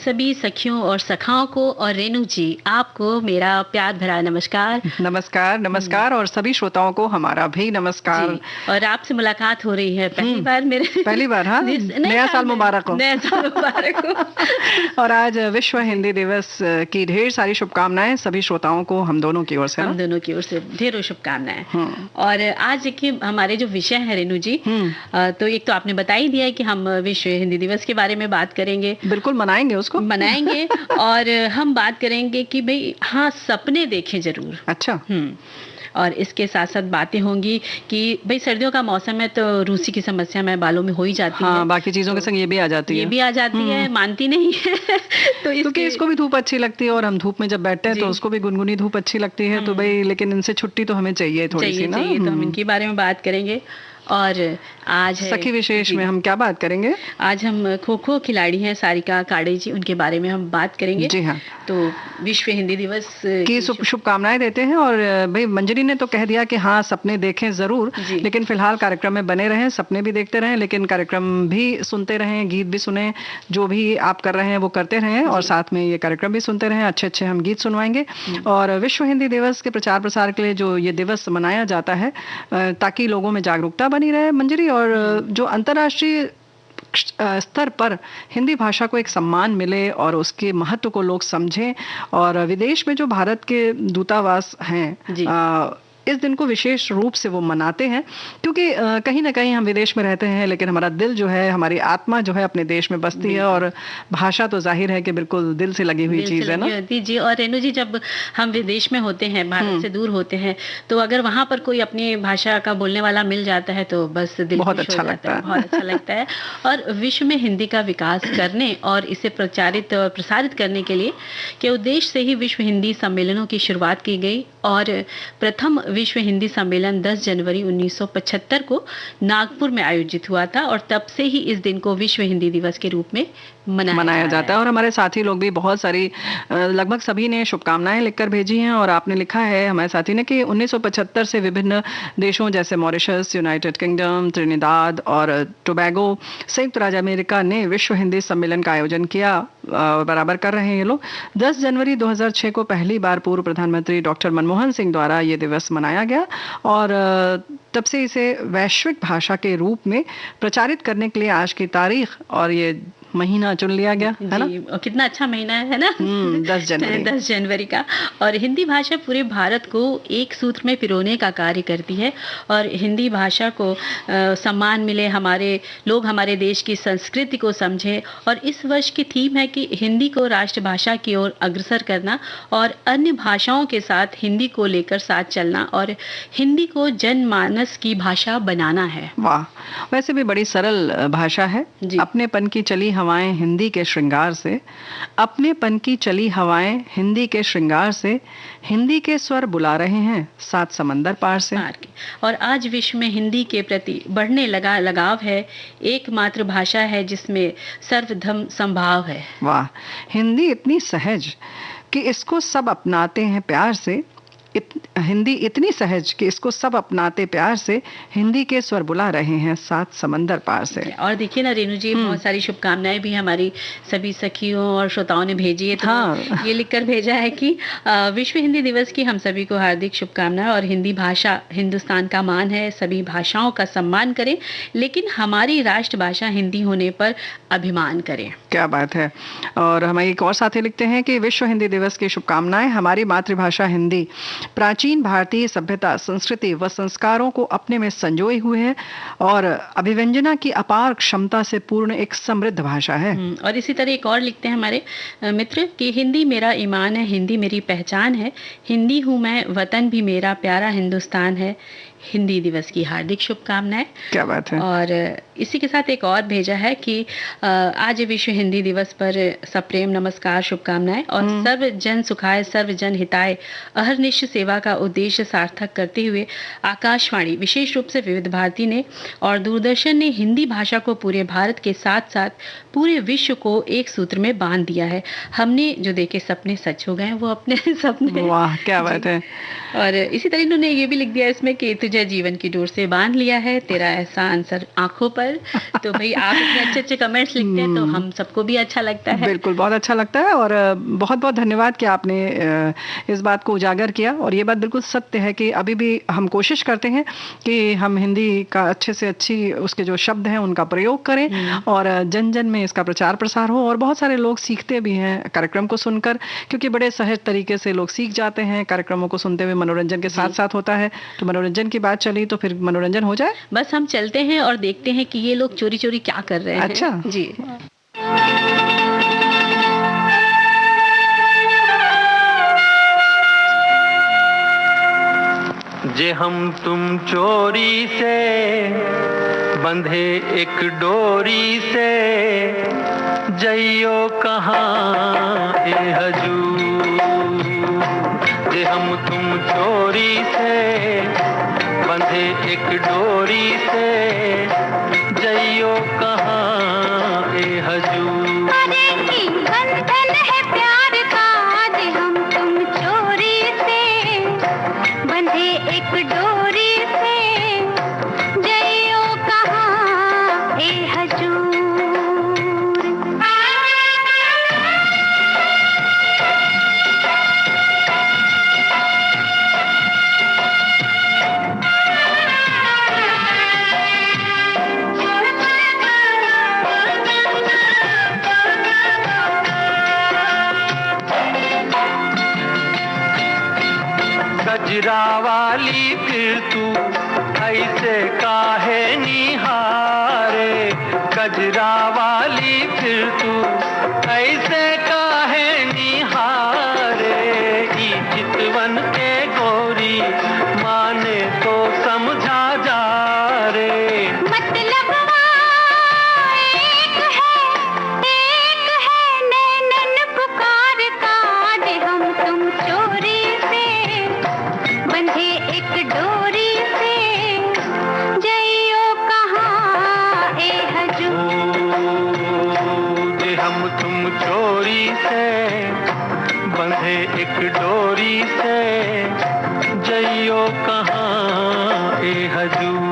सभी सखियों और सखाओं को और रेणु जी आपको मेरा प्यार भरा नमस्कार। नमस्कार नमस्कार और सभी श्रोताओं को हमारा भी नमस्कार। जी, और आपसे मुलाकात हो रही है पहली बार मेरे पहली बार। हाँ, नया साल मुबारक हो। नया साल मुबारक हो। और आज विश्व हिंदी दिवस की ढेर सारी शुभकामनाएं सभी श्रोताओं को हम दोनों की ओर से। हम दोनों की ओर से ढेरों शुभकामनाएं। और आज देखिए हमारे जो विषय है रेणु जी, तो एक तो आपने बता ही दिया है कि हम विश्व हिंदी दिवस के बारे में बात करेंगे। बिल्कुल मनाएंगे उसको, मनाएंगे। और हम बात करेंगे कि भाई हाँ, सपने देखें जरूर। अच्छा। और इसके साथ साथ बातें होंगी कि भाई सर्दियों का मौसम है तो रूसी की समस्या में बालों में हो ही जाती है। बाकी चीजों के संग ये भी आ जाती है, मानती नहीं है। तो क्योंकि इसको भी धूप अच्छी लगती है और हम धूप में जब बैठते हैं तो उसको भी गुनगुनी धूप अच्छी लगती है। तो भाई लेकिन इनसे छुट्टी तो हमें चाहिए थोड़ी सी ना। तो हम इनके बारे में बात करेंगे। और आज सखी विशेष में हम क्या बात करेंगे? आज हम खो खो खिलाड़ी हैं सारिका काड़े जी, उनके बारे में हम बात करेंगे। जी हाँ। तो विश्व हिंदी दिवस की शुभकामनाएं देते हैं। और भाई मंजरी ने तो कह दिया कि हाँ सपने देखें जरूर, लेकिन फिलहाल कार्यक्रम में बने रहें, सपने भी देखते रहें, लेकिन कार्यक्रम भी सुनते रहें, गीत भी सुने, जो भी आप कर रहे हैं वो करते रहें और साथ में ये कार्यक्रम भी सुनते रहें। अच्छे अच्छे हम गीत सुनवाएंगे। और विश्व हिंदी दिवस के प्रचार प्रसार के लिए जो ये दिवस मनाया जाता है ताकि लोगों में जागरूकता बनी रहे मंजरी, और जो अंतर्राष्ट्रीय स्तर पर हिंदी भाषा को एक सम्मान मिले और उसके महत्व को लोग समझें। और विदेश में जो भारत के दूतावास हैं इस दिन को विशेष रूप से वो मनाते हैं, क्योंकि कहीं ना कहीं हम विदेश में रहते हैं लेकिन हमारा दिल जो है, हमारी आत्मा जो है अपने देश में बसती है। और भाषा तो जाहिर है कि बिल्कुल दिल से लगी हुई चीज है ना जी। और रेणु जी, जब हम विदेश में होते हैं, भारत से दूर होते हैं, तो अगर वहां पर कोई अपनी भाषा का बोलने वाला मिल जाता है तो बस दिल बहुत अच्छा लगता है, बहुत अच्छा लगता है। और विश्व में हिंदी का विकास करने और इसे प्रचारित और प्रसारित करने के लिए के उद्देश्य से ही विश्व हिंदी सम्मेलनों की शुरुआत की गई। और प्रथम विश्व हिंदी सम्मेलन 10 जनवरी 1975 को नागपुर में आयोजित हुआ था और तब से ही इस दिन को विश्व हिंदी दिवस के रूप में मनाया जाता है। और हमारे साथी लोग भी बहुत सारी, लगभग सभी ने शुभकामनाएं लिखकर भेजी हैं। और आपने लिखा है हमारे साथी ने कि 1975 से विभिन्न देशों जैसे मॉरिशस, यूनाइटेड किंगडम, त्रिनिदाद और टोबैगो, संयुक्त राज्य अमेरिका ने विश्व हिंदी सम्मेलन का आयोजन किया, बराबर कर रहे हैं ये लोग। 10 जनवरी 2006 को पहली बार पूर्व प्रधानमंत्री डॉक्टर मनमोहन सिंह द्वारा ये दिवस मनाया गया और तब से इसे वैश्विक भाषा के रूप में प्रचारित करने के लिए आज की तारीख और ये महीना चुन लिया गया है ना। और कितना अच्छा महीना है ना 10 जनवरी का। और हिंदी भाषा पूरे भारत को एक सूत्र में पिरोने का कार्य करती है और हिंदी भाषा को सम्मान मिले, हमारे लोग हमारे देश की संस्कृति को समझें। और इस वर्ष की थीम है कि हिंदी को राष्ट्रभाषा की ओर अग्रसर करना और अन्य भाषाओं के साथ हिंदी को लेकर साथ चलना और हिंदी को जनमानस की भाषा बनाना है। वाह, वैसे भी बड़ी सरल भाषा है। अपनेपन की चली हवाएं हिंदी के श्रृंगार से, अपनेपन की चली हवाएं हिंदी के श्रृंगार से, हिंदी के स्वर बुला रहे हैं 7 समंदर पार से। और आज विश्व में हिंदी के प्रति बढ़ने लगा लगाव है, एकमात्र भाषा है जिसमें सर्वधर्म संभाव है। वाह, हिंदी इतनी सहज कि इसको सब अपनाते हैं प्यार से, हिंदी इतनी सहज कि इसको सब अपनाते प्यार से, हिंदी के स्वर बुला रहे हैं 7 समंदर पार से। और देखिए ना रेणु जी, बहुत सारी शुभकामनाएं भी हमारी सभी सखियों और श्रोताओं ने भेजी है। तो ये लिखकर भेजा है कि विश्व हिंदी दिवस की हम सभी को हार्दिक शुभकामनाएं। और हिंदी भाषा हिंदुस्तान का मान है, सभी भाषाओं का सम्मान करें, लेकिन हमारी राष्ट्रभाषा हिंदी होने पर अभिमान करें। क्या बात है। और हमारे एक और साथी लिखते हैं कि विश्व हिंदी दिवस की शुभकामनाएं। हमारी मातृभाषा हिंदी प्राचीन भारतीय सभ्यता, संस्कृति व संस्कारों को अपने में संजोए हुए है और अभिव्यंजना की अपार क्षमता से पूर्ण एक समृद्ध भाषा है। और इसी तरह एक और लिखते हैं हमारे मित्र कि हिंदी मेरा ईमान है, हिंदी मेरी पहचान है, हिंदी हूँ मैं, वतन भी मेरा प्यारा हिंदुस्तान है, हिंदी दिवस की हार्दिक शुभकामनाएं। क्या बात है। और इसी के साथ एक और भेजा है कि आज विश्व हिंदी दिवस पर सप्रेम नमस्कार शुभकामनाएं और सर्व जन सुखाय सर्व जन हिताय अहर्निश सेवा का उद्देश्य सार्थक करते हुए आकाशवाणी, विशेष रूप से विविध भारती ने और दूरदर्शन ने हिंदी भाषा को पूरे भारत के साथ साथ पूरे विश्व को एक सूत्र में बांध दिया है। हमने जो देखे सपने सच हो गए, वो अपने सपने। वाह, क्या बात है। और इसी तरह इन्होंने ये भी लिख दिया इसमें कि तुझे जीवन की डोर से बांध लिया है, तेरा एहसान सर आंखों पर। तो भाई आप इतने अच्छे अच्छे कमेंट्स लिखते हैं तो हम सबको भी अच्छा लगता है। बिल्कुल, बहुत अच्छा लगता है और बहुत बहुत धन्यवाद कि आपने इस बात को उजागर किया। और ये बात बिल्कुल सत्य है कि अभी भी हम कोशिश करते हैं कि हम हिंदी का अच्छे से अच्छी उसके जो शब्द हैं उनका प्रयोग करें और जन जन में इसका प्रचार प्रसार हो। और बहुत सारे लोग सीखते भी हैं कार्यक्रम को सुनकर, क्योंकि बड़े सहज तरीके से लोग सीख जाते हैं। कार्यक्रमों को सुनते हुए मनोरंजन के साथ साथ होता है, तो मनोरंजन की बात चली तो फिर मनोरंजन हो जाए। बस हम चलते हैं और देखते हैं कि ये लोग चोरी चोरी क्या कर रहे हैं। अच्छा जी। जे हम तुम चोरी से बंधे एक डोरी से, जइयो कहाँ ए हजूर। जे हम तुम चोरी से बंधे एक डोरी से, जइयो कहाँ ए हजूर। बंधन है प्यार का, जे हम तुम चोरी से बंधे एक डोरी से, जइयो कहाँ ए हजूर। गजरा वाली फिर तू ऐसे काहे निहारे, गजरा वाली फिर तू ऐसे काहे निहारे। ई चितवन के गोरी माने तो समझा जा रे। मतलब एक है नैनन पुकार का, जे हम तुम चोरी से बंधे एक डोरी से, जइयो कहाँ ए हजूर। जे हम तुम चोरी से बंधे एक डोरी से, जइयो कहाँ ए हजूर।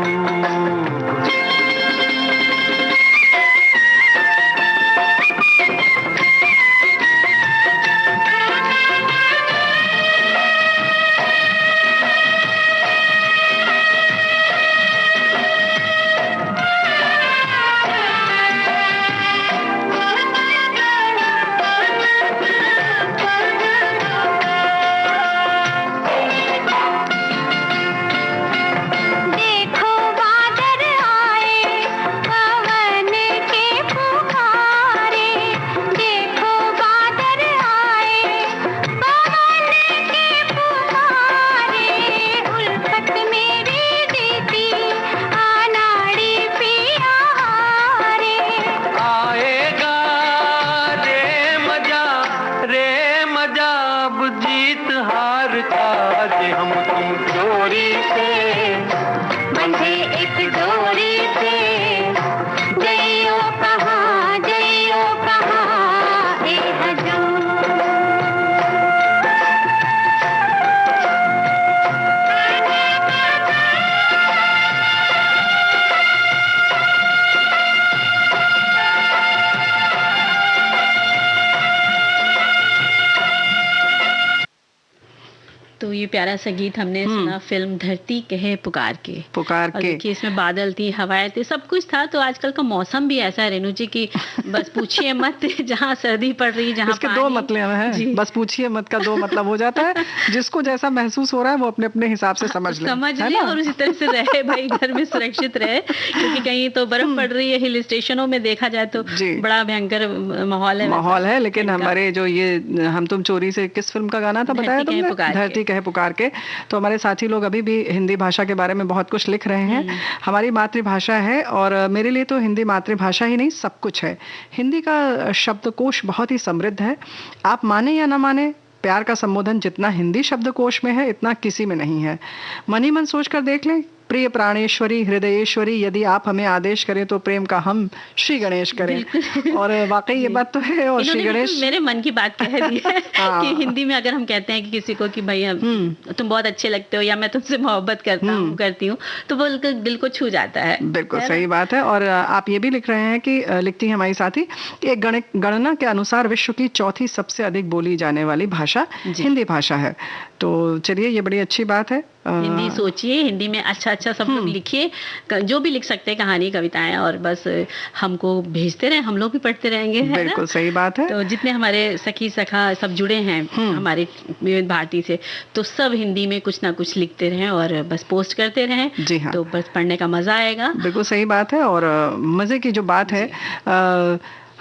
ये प्यारा सा गीत हमने सुना फिल्म धरती कहे पुकार के। देखिए इसमें बादल थी, हवाएं थी, सब कुछ था। तो आजकल का मौसम भी ऐसा है रेणु जी की बस पूछिए मत, जहाँ सर्दी पड़ रही, जहाँ इसके दो मतलब हैं, बस पूछिए मत का दो मतलब हो जाता है। जिसको जैसा महसूस हो रहा है वो अपने अपने हिसाब से समझ ले और उसी तरह से रहे भाई, घर में सुरक्षित रहे, क्योंकि कहीं तो बर्फ पड़ रही है हिल स्टेशनों में, देखा जाए तो बड़ा भयंकर माहौल है। लेकिन हमारे जो ये हम तुम चोरी से किस फिल्म का गाना था बताया तुमने, धरती कहे पुकार के। तो हमारे साथी लोग अभी भी हिंदी भाषा के बारे में बहुत कुछ लिख रहे हैं। हमारी मातृभाषा है और मेरे लिए तो हिंदी मातृभाषा ही नहीं सब कुछ है। हिंदी का शब्दकोश बहुत ही समृद्ध है। आप माने या ना माने, प्यार का संबोधन जितना हिंदी शब्दकोश में है इतना किसी में नहीं है। मन ही मन सोच कर देख लें, प्रिय प्राणेश्वरी हृदयेश्वरी, यदि आप हमें आदेश करें तो प्रेम का हम श्री गणेश करें। और वाकई ये बात तो है। और श्री गणेश मेरे मन की बात कह दी है कि हिंदी में अगर हम कहते हैं कि किसी को कि भैया तुम बहुत अच्छे लगते हो या मैं तुमसे मोहब्बत करती हूँ तो वो दिल को छू जाता है। बिल्कुल सही बात है। और आप ये भी लिख रहे हैं कि लिखती हैं हमारी साथी, एक गणना के अनुसार विश्व की चौथी सबसे अधिक बोली जाने वाली भाषा हिंदी भाषा है। तो चलिए, ये बड़ी अच्छी बात है। हिंदी सोचिए, हिंदी में अच्छा अच्छा सब लोग लिखिए, जो भी लिख सकते हैं, कहानी कविताएं, और बस हमको भेजते रहे, हम लोग भी पढ़ते रहेंगे। बिल्कुल सही बात है। तो जितने हमारे सखी सखा सब जुड़े हैं हमारे विविध भारती से, तो सब हिंदी में कुछ ना कुछ लिखते रहें और बस पोस्ट करते रहें। जी हाँ, तो बस पढ़ने का मजा आएगा। बिल्कुल सही बात है। और मजे की जो बात है,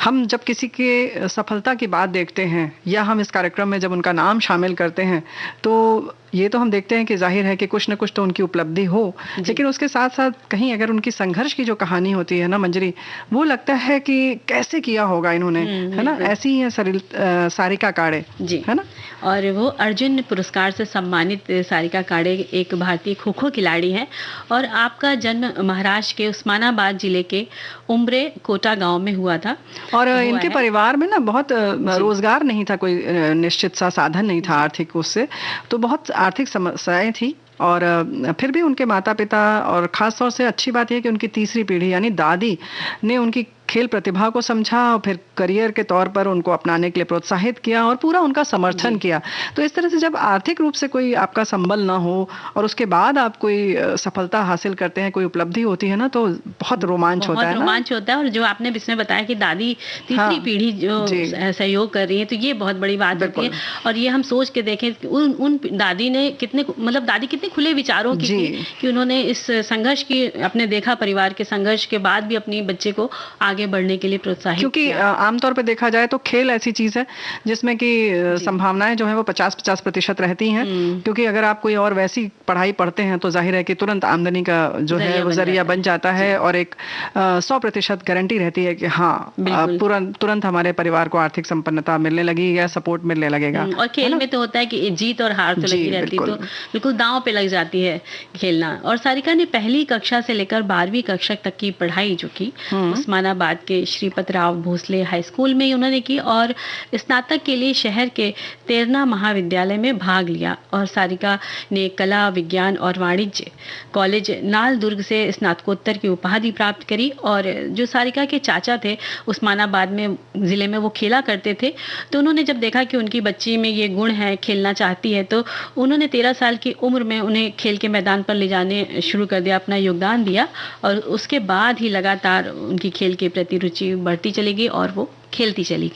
हम जब किसी के सफलता की बात देखते हैं या हम इस कार्यक्रम में जब उनका नाम शामिल करते हैं तो ये तो हम देखते हैं कि जाहिर है कि कुछ न कुछ तो उनकी उपलब्धि हो, लेकिन उसके साथ साथ कहीं अगर उनकी संघर्ष की जो कहानी होती है ना मंजरी, वो लगता है कि कैसे किया होगा इन्होंने, है ना। ऐसी ही है सारिका काड़े जी, है ना। और वो अर्जुन पुरस्कार से सम्मानित सारिका काड़े एक भारतीय खो खो खिलाड़ी हैं और आपका जन्म महाराष्ट्र के उस्मानाबाद जिले के उम्रे कोटा गांव में हुआ था। और इनके परिवार में ना बहुत रोजगार नहीं था, कोई निश्चित सा साधन नहीं था आर्थिक, उससे तो बहुत आर्थिक समस्याएं थी। और फिर भी उनके माता पिता और खास तौर से अच्छी बात यह कि उनकी तीसरी पीढ़ी यानी दादी ने उनकी खेल प्रतिभा को समझा और फिर करियर के तौर पर उनको अपनाने के लिए प्रोत्साहित किया और पूरा उनका समर्थन किया। तो इस तरह से जब आर्थिक रूप से कोई आपका संबल ना हो और उसके बाद आप कोई सफलता हासिल करते हैं, कोई उपलब्धि होती है ना, तो बहुत रोमांच होता है। रोमांच होता है। और जो आपने इसमें बताया कि दादी तीसरी पीढ़ी जो सहयोग कर रही है, तो ये बहुत बड़ी बात होती है। और ये हम सोच के देखें उन दादी ने दादी कितने खुले विचारों की थी कि उन्होंने इस संघर्ष की, अपने देखा परिवार के संघर्ष के बाद भी अपनी बच्चे को आगे बढ़ने के लिए प्रोत्साहित, क्योंकि आमतौर पे देखा जाए तो खेल ऐसी चीज है जिसमें कि संभावनाएं जो है वो 50-50% रहती हैं। क्योंकि अगर आप कोई और वैसी पढ़ाई पढ़ते हैं तो जाहिर है कि तुरंत आमदनी का जो है वो जरिया बन जाता है और एक 100% गारंटी रहती है कि हाँ तुरंत हमारे परिवार को आर्थिक संपन्नता मिलने लगी या सपोर्ट मिलने लगेगा। और खेल में तो होता है कि जीत और हार तो लगी रहती है, तो बिल्कुल दांव पे लग जाती है खेलना। और सारिका ने पहली कक्षा से लेकर 12वीं कक्षा तक की पढ़ाई जो की उस्मानाबाद के श्रीपतराव भोसले हाई स्कूल में उन्होंने की और स्नातक के लिए शहर के तेरना महाविद्यालय में भाग लिया। और सारिका ने कला विज्ञान और वाणिज्य कॉलेज नाल दुर्ग से स्नातकोत्तर की उपाधि प्राप्त करी। और जो सारिका के चाचा थे उस्मानाबाद में जिले में, वो खेला करते थे, तो उन्होंने जब देखा कि उनकी बच्ची में ये गुण है, खेलना चाहती है, तो उन्होंने 13 साल की उम्र में उन्हें खेल के मैदान पर ले जाने शुरू कर दिया, अपना योगदान दिया। और उसके बाद ही लगातार उनकी खेल के प्रति रुचि बढ़ती चली गई और वो खेलती चली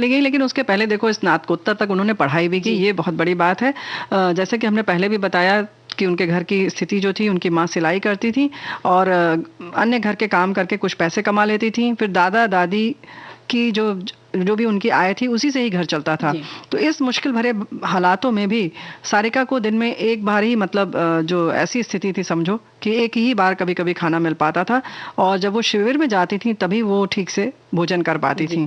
गई। लेकिन उसके पहले देखो स्नातकोत्तर तक उन्होंने पढ़ाई भी की, ये बहुत बड़ी बात है। जैसे कि हमने पहले भी बताया कि उनके घर की स्थिति जो थी, उनकी माँ सिलाई करती थी और अन्य घर के काम करके कुछ पैसे कमा लेती थी। फिर दादा दादी की जो भी उनकी आय थी उसी से ही घर चलता था। तो इस मुश्किल भरे हालातों में भी सारिका को दिन में एक बार ही, मतलब जो ऐसी स्थिति थी समझो कि एक ही बार कभी कभी खाना मिल पाता था। और जब वो शिविर में जाती थी तभी वो ठीक से भोजन कर पाती थी,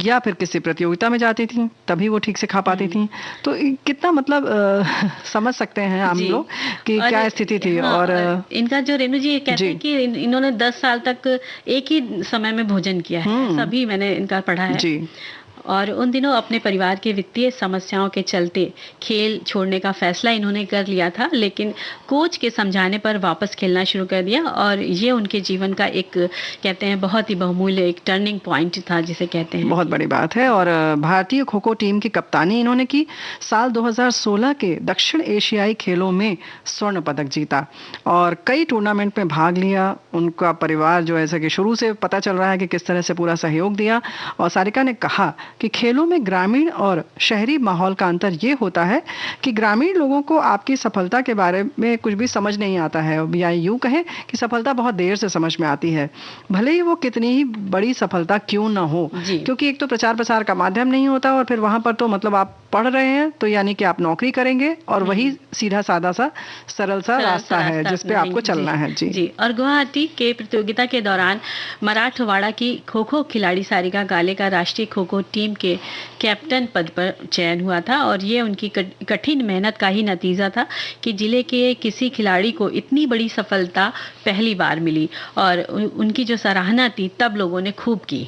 या फिर किसी प्रतियोगिता में जाती थी तभी वो ठीक से खा पाती थी। तो कितना मतलब समझ सकते हैं हम लोग कि क्या स्थिति थी। और इनका जो रेणु जी कहते हैं कि इन्होंने 10 साल तक एक ही समय में भोजन किया है, सभी मैंने इनका पढ़ा है जी। और उन दिनों अपने परिवार के वित्तीय समस्याओं के चलते खेल छोड़ने का फैसला इन्होंने कर लिया था, लेकिन कोच के समझाने पर वापस खेलना शुरू कर दिया। और ये उनके जीवन का एक, कहते हैं, बहुत ही बहुमूल्य एक टर्निंग पॉइंट था, जिसे कहते हैं। बहुत बड़ी बात है। और भारतीय खो खो टीम की कप्तानी इन्होंने की। साल 2016 के दक्षिण एशियाई खेलों में स्वर्ण पदक जीता और कई टूर्नामेंट में भाग लिया। उनका परिवार जो ऐसा कि शुरू से पता चल रहा है कि किस तरह से पूरा सहयोग दिया। और सारिका ने कहा कि खेलों में ग्रामीण और शहरी माहौल का अंतर ये होता है कि ग्रामीण लोगों को आपकी सफलता के बारे में कुछ भी समझ नहीं आता है, या यूं कहें कि सफलता बहुत देर से समझ में आती है, भले ही वो कितनी ही बड़ी सफलता क्यों ना हो। क्योंकि एक तो प्रचार प्रसार का माध्यम नहीं होता और फिर वहां पर तो मतलब आप पढ़ रहे हैं तो यानी कि आप नौकरी करेंगे और वही सीधा सादा सा सरल सा रास्ता है जिस पे आपको चलना है। जी। और गुवाहाटी के प्रतियोगिता के दौरान मराठवाड़ा की खो खो खिलाड़ी सारिका काले का राष्ट्रीय खो खो टीम टीम के कैप्टन पद पर चयन हुआ था और ये उनकी कठिन मेहनत का ही नतीजा था कि जिले के किसी खिलाड़ी को इतनी बड़ी सफलता पहली बार मिली और उनकी जो सराहना थी तब लोगों ने खूब की।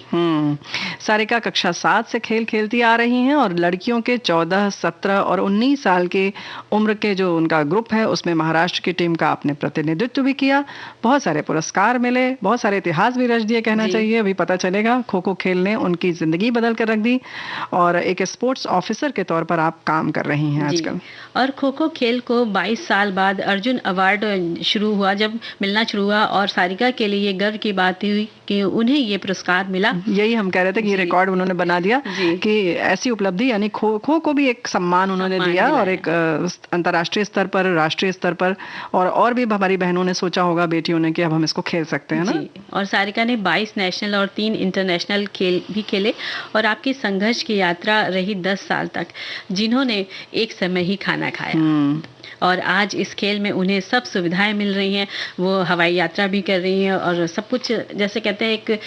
सारिका कक्षा 7 से खेल खेलती आ रही हैं और लड़कियों के 14, 17 और 19 साल के उम्र के जो उनका ग्रुप है उसमें महाराष्ट्र की टीम का आपने प्रतिनिधित्व भी किया। बहुत सारे पुरस्कार मिले, बहुत सारे इतिहास भी रच दिए कहना चाहिए। अभी पता चलेगा खो खो खेल ने उनकी जिंदगी बदल कर रख दी और एक स्पोर्ट्स ऑफिसर के तौर पर आप काम कर रही हैं आजकल। और खो खो खेल को 22 साल बाद अर्जुन अवार्ड शुरू हुआ, जब मिलना शुरू हुआ और सारिका के लिए ये गर्व की बात हुई कि उन्हें ये पुरस्कार मिला। यही हम कह रहे थे कि ये रिकॉर्ड उन्होंने बना दिया कि ऐसी उपलब्धि, यानी खो खो को भी एक सम्मान उन्होंने दिया और एक अंतर्राष्ट्रीय स्तर पर, राष्ट्रीय स्तर पर और भी हमारी बहनों ने सोचा होगा, बेटियों ने, कि अब हम इसको खेल सकते हैं ना। और सारिका ने 22 नेशनल और 3 इंटरनेशनल खेल भी खेले और आपकी संघर्ष की यात्रा रही 10 साल तक, जिन्होंने एक समय ही खाना खाया और आज इस खेल में उन्हें सब सुविधाएं मिल रही हैं। वो हवाई यात्रा भी कर रही हैं और सब कुछ, जैसे कहते हैं, एक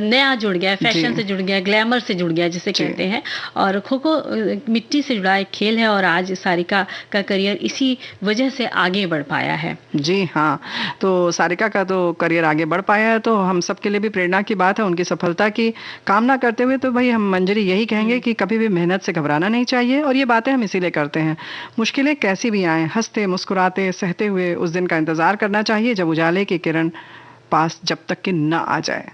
नया जुड़ गया, फैशन से जुड़ गया, ग्लैमर से जुड़ गया जिसे कहते हैं। और खो खो मिट्टी से जुड़ा एक खेल है और आज सारिका का करियर इसी वजह से आगे बढ़ पाया है। जी हाँ, तो सारिका का तो करियर आगे बढ़ पाया है, तो हम सबके लिए भी प्रेरणा की बात है। उनकी सफलता की कामना करते हुए तो भाई हम मंजरी यही कहेंगे कि कभी भी मेहनत से घबराना नहीं चाहिए और ये बातें हम इसीलिए करते हैं। मुश्किलें कैसी भी आए, हंसते मुस्कुराते सहते हुए उस दिन का इंतजार करना चाहिए जब उजाले की किरण पास जब तक कि न आ जाए।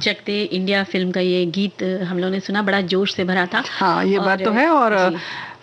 चकते इंडिया फिल्म का ये गीत हम लोगों ने सुना, बड़ा जोश से भरा था। हाँ, ये बात तो है। और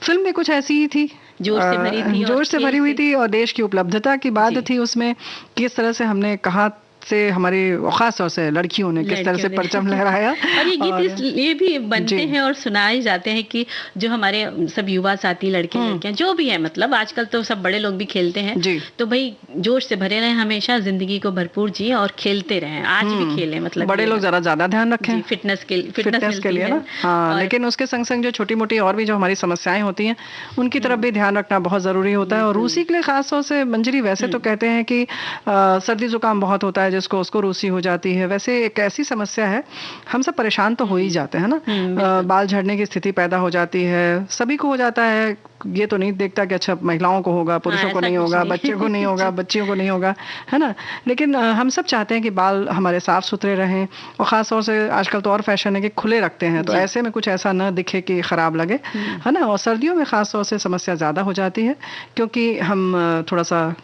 फिल्म भी कुछ ऐसी ही थी, जोश से भरी थी, जोश से भरी हुई थी, और देश की उपलब्धता की बात थी उसमें। किस तरह से हमने कहा से हमारी खास तौर से लड़कियों ने किस तरह से परचम लहराया। और ये गीत इसलिए भी बनते हैं और सुनाए जाते हैं कि जो हमारे सब युवा साथी लड़के लड़कियां जो भी है, मतलब आजकल तो सब बड़े लोग भी खेलते हैं, तो भाई जोश से भरे रहें, हमेशा जिंदगी को भरपूर जिए और खेलते रहें, आज भी खेलें। मतलब बड़े लोग जरा ज्यादा ध्यान रखें फिटनेस के लिए ना। हाँ, लेकिन उसके संग संग जो छोटी मोटी और भी जो हमारी समस्याएं होती हैं उनकी तरफ भी ध्यान रखना बहुत जरूरी होता है। और रूसी के लिए खास तौर से मंजरी, वैसे तो कहते हैं कि सर्दी जुकाम बहुत होता है जिसको, उसको रूसी हो जाती है। वैसे एक ऐसी समस्या है, हम सब परेशान तो हो ही जाते हैं ना, बाल झड़ने की स्थिति पैदा हो जाती है, सभी को हो जाता है। ये तो नहीं देखता कि अच्छा महिलाओं को होगा, पुरुषों को नहीं होगा, बच्चे को नहीं होगा, बच्चियों को नहीं होगा, है ना। लेकिन हम सब चाहते हैं कि बाल हमारे साफ सुथरे रहें, और खास तौर से आजकल तो और फैशन है कि खुले रखते हैं, तो ऐसे में कुछ ऐसा न दिखे कि खराब लगे, है ना। और सर्दियों में खास तौर से समस्या ज्यादा हो जाती है, क्योंकि हम थोड़ा सा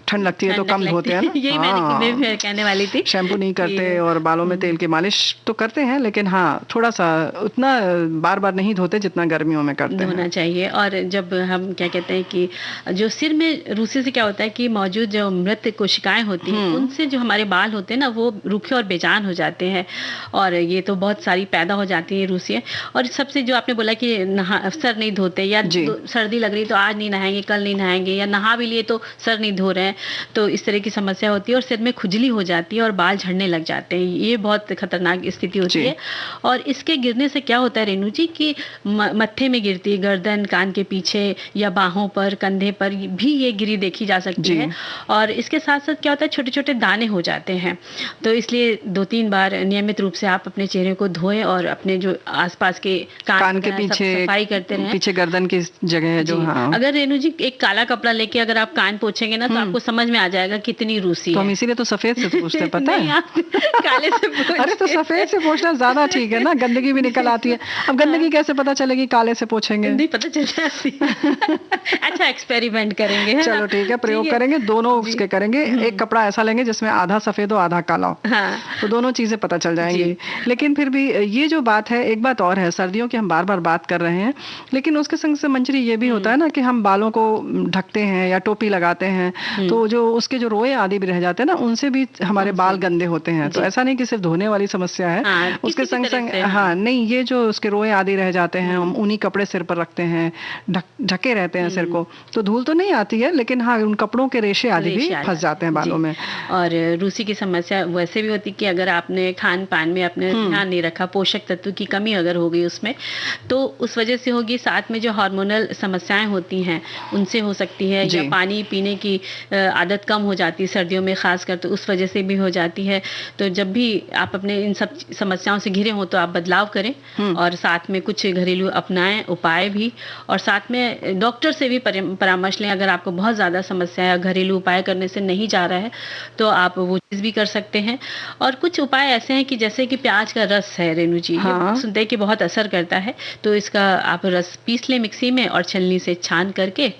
ठंड लगती है तो कम धोते हैं ना। यही मैं भी कहने वाली थी, शैम्पू नहीं करते और बालों में तेल की मालिश तो करते हैं, लेकिन हाँ थोड़ा सा उतना बार बार नहीं धोते जितना गर्मियों में करते हैं। धोना चाहिए। और जब हम क्या कहते हैं कि जो सिर में रूसी से क्या होता है कि मौजूद जो मृत कोशिकाएं होती हैं उनसे जो हमारे बाल होते हैं ना वो रूखे और बेजान हो जाते हैं, और ये तो बहुत सारी पैदा हो जाती है रूसियाँ। और सबसे जो आपने बोला कि सर नहीं धोते, या सर्दी लग रही तो आज नहीं नहाएंगे, कल नहीं नहाएंगे, या नहा भी लिए तो सर नहीं धो रहे हैं, तो इस तरह की समस्या होती है और सिर में खुजली हो जाती है और बाल झड़ने लग जाते हैं। ये बहुत खतरनाक स्थिति होती है। और इसके गिरने से क्या होता है रेणु जी कि मत्थे में गिरती है, गर्दन, कान के पीछे या बाहों पर, कंधे पर भी ये गिरी देखी जा सकती है। और इसके साथ साथ क्या होता है, छोटे छोटे दाने हो जाते हैं। तो इसलिए 2-3 बार नियमित रूप से आप अपने चेहरे को धोएं और अपने जो आसपास के कान के पीछे सफाई करते रहें। पीछे गर्दन की जगह है जो, हाँ। अगर रेणु जी एक काला कपड़ा लेके अगर आप कान पोंछेंगे ना तो आपको समझ में आ जाएगा कितनी रूसी तो है। हम इसीलिए तो सफेद से पूछते पता है। काले से अरे तो सफेद से पूछना ज्यादा ठीक है ना, गंदगी भी निकल आती है। अब गंदगी कैसे पता चलेगी, काले से पूछेंगे नहीं पता चल जाती। अच्छा, एक्सपेरिमेंट करेंगे। चलो ठीक है, प्रयोग करेंगे, दोनों उसके करेंगे। एक कपड़ा ऐसा लेंगे जिसमें आधा सफेद हो आधा काला हो, तो दोनों चीजें पता चल जाएंगी। लेकिन फिर भी ये जो बात है, एक बात और है, सर्दियों की हम बार बार बात कर रहे हैं, लेकिन उसके संग से मंजरी ये भी होता है ना कि हम बालों को ढकते हैं या टोपी लगाते हैं, तो जो उसके जो रोए आदि भी रह जाते हैं ना, उनसे भी हमारे बाल गंदे होते हैं। तो ऐसा नहीं कि सिर्फ धोने वाली समस्या है, उसके संग संग हाँ नहीं, ये जो उसके रोए आदि रह जाते हैं, हम ऊनी कपड़े सिर पर रखते हैं, ढके रहते हैं सिर को, तो धूल तो नहीं आती है, लेकिन हाँ उन कपड़ों के रेशे आदि भी फंस जाते हैं बालों में। और रूसी की समस्या वैसे भी होती कि अगर आपने खान पान में अपने ध्यान नहीं रखा, पोषक तत्व की कमी अगर हो गई उसमें, तो उस वजह से होगी। साथ में जो हार्मोनल समस्याएं होती हैं उनसे हो सकती है, या पानी पीने की आदत कम हो जाती है सर्दियों में खासकर, तो उस वजह से भी हो जाती है। तो जब भी आप अपने इन सब समस्याओं से घिरे हो तो आप बदलाव करें, और साथ में कुछ घरेलू अपनाएं उपाय भी, और साथ में डॉक्टर से भी परामर्श लें। अगर आपको बहुत ज़्यादा समस्या है, घरेलू उपाय करने से नहीं जा रहा है, तो आप वो चीज़ भी कर सकते हैं। और कुछ उपाय ऐसे हैं कि जैसे कि प्याज का रस है रेणु जी, सुनते हैं कि बहुत असर करता है, तो इसका आप रस पीस लें मिक्सी में और छलनी से छान करके,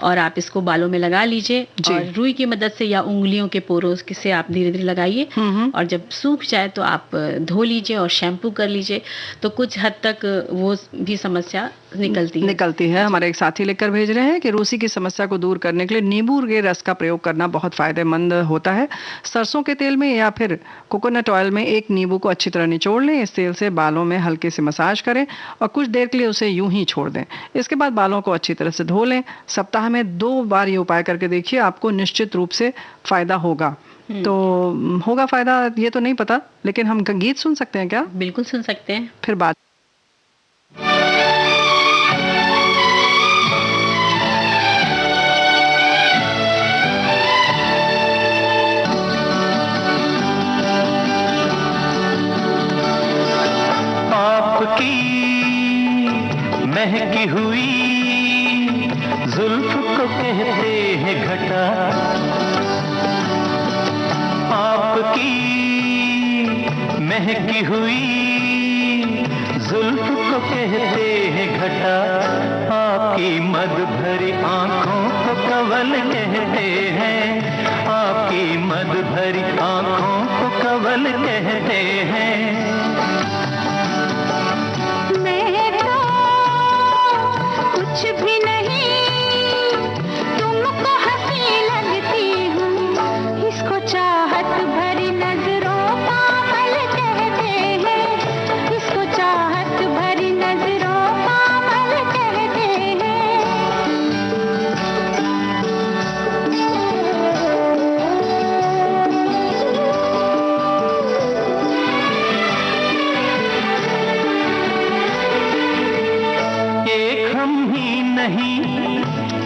और आप इसको बालों में लगा लीजिए, और रुई की मदद से या उंगलियों के पोरों से आप धीरे धीरे लगाइए, और जब सूख जाए तो आप धो लीजिए और शैम्पू कर लीजिए, तो कुछ हद तक वो भी समस्या निकलती है। हमारे एक साथी लिखकर भेज रहे हैं कि रूसी की समस्या को दूर करने के लिए नींबू के रस का प्रयोग करना बहुत फायदेमंद होता है। सरसों के तेल में या फिर कोकोनट ऑयल में एक नींबू को अच्छी तरह निचोड़ लें, इस तेल से बालों में हल्के से मसाज करें और कुछ देर के लिए उसे यूं ही छोड़ दें। इसके बाद बालों को अच्छी तरह से धो लें। सप्ताह में 2 बार ये उपाय करके देखिए, आपको निश्चित रूप से फायदा होगा। तो होगा फायदा ये तो नहीं पता, लेकिन हम गीत सुन सकते हैं क्या? बिल्कुल सुन सकते हैं, फिर बात। आपकी महकी हुई जुल्फ को कहते हैं घटा, आपकी महकी हुई जुल्फ को कहते हैं घटा, आपकी मद भरी आंखों को कवल कहते हैं, आपकी मद भरी आंखों को कवल कहते हैं। मैं तो कुछ भी नहीं, तुमको हंसी लगती हूँ, इसको चाहत भरी नजरों का अमल कहते हैं, इसको चाहत भरी नजरों का अमल कहते हैं। एक हम ही नहीं,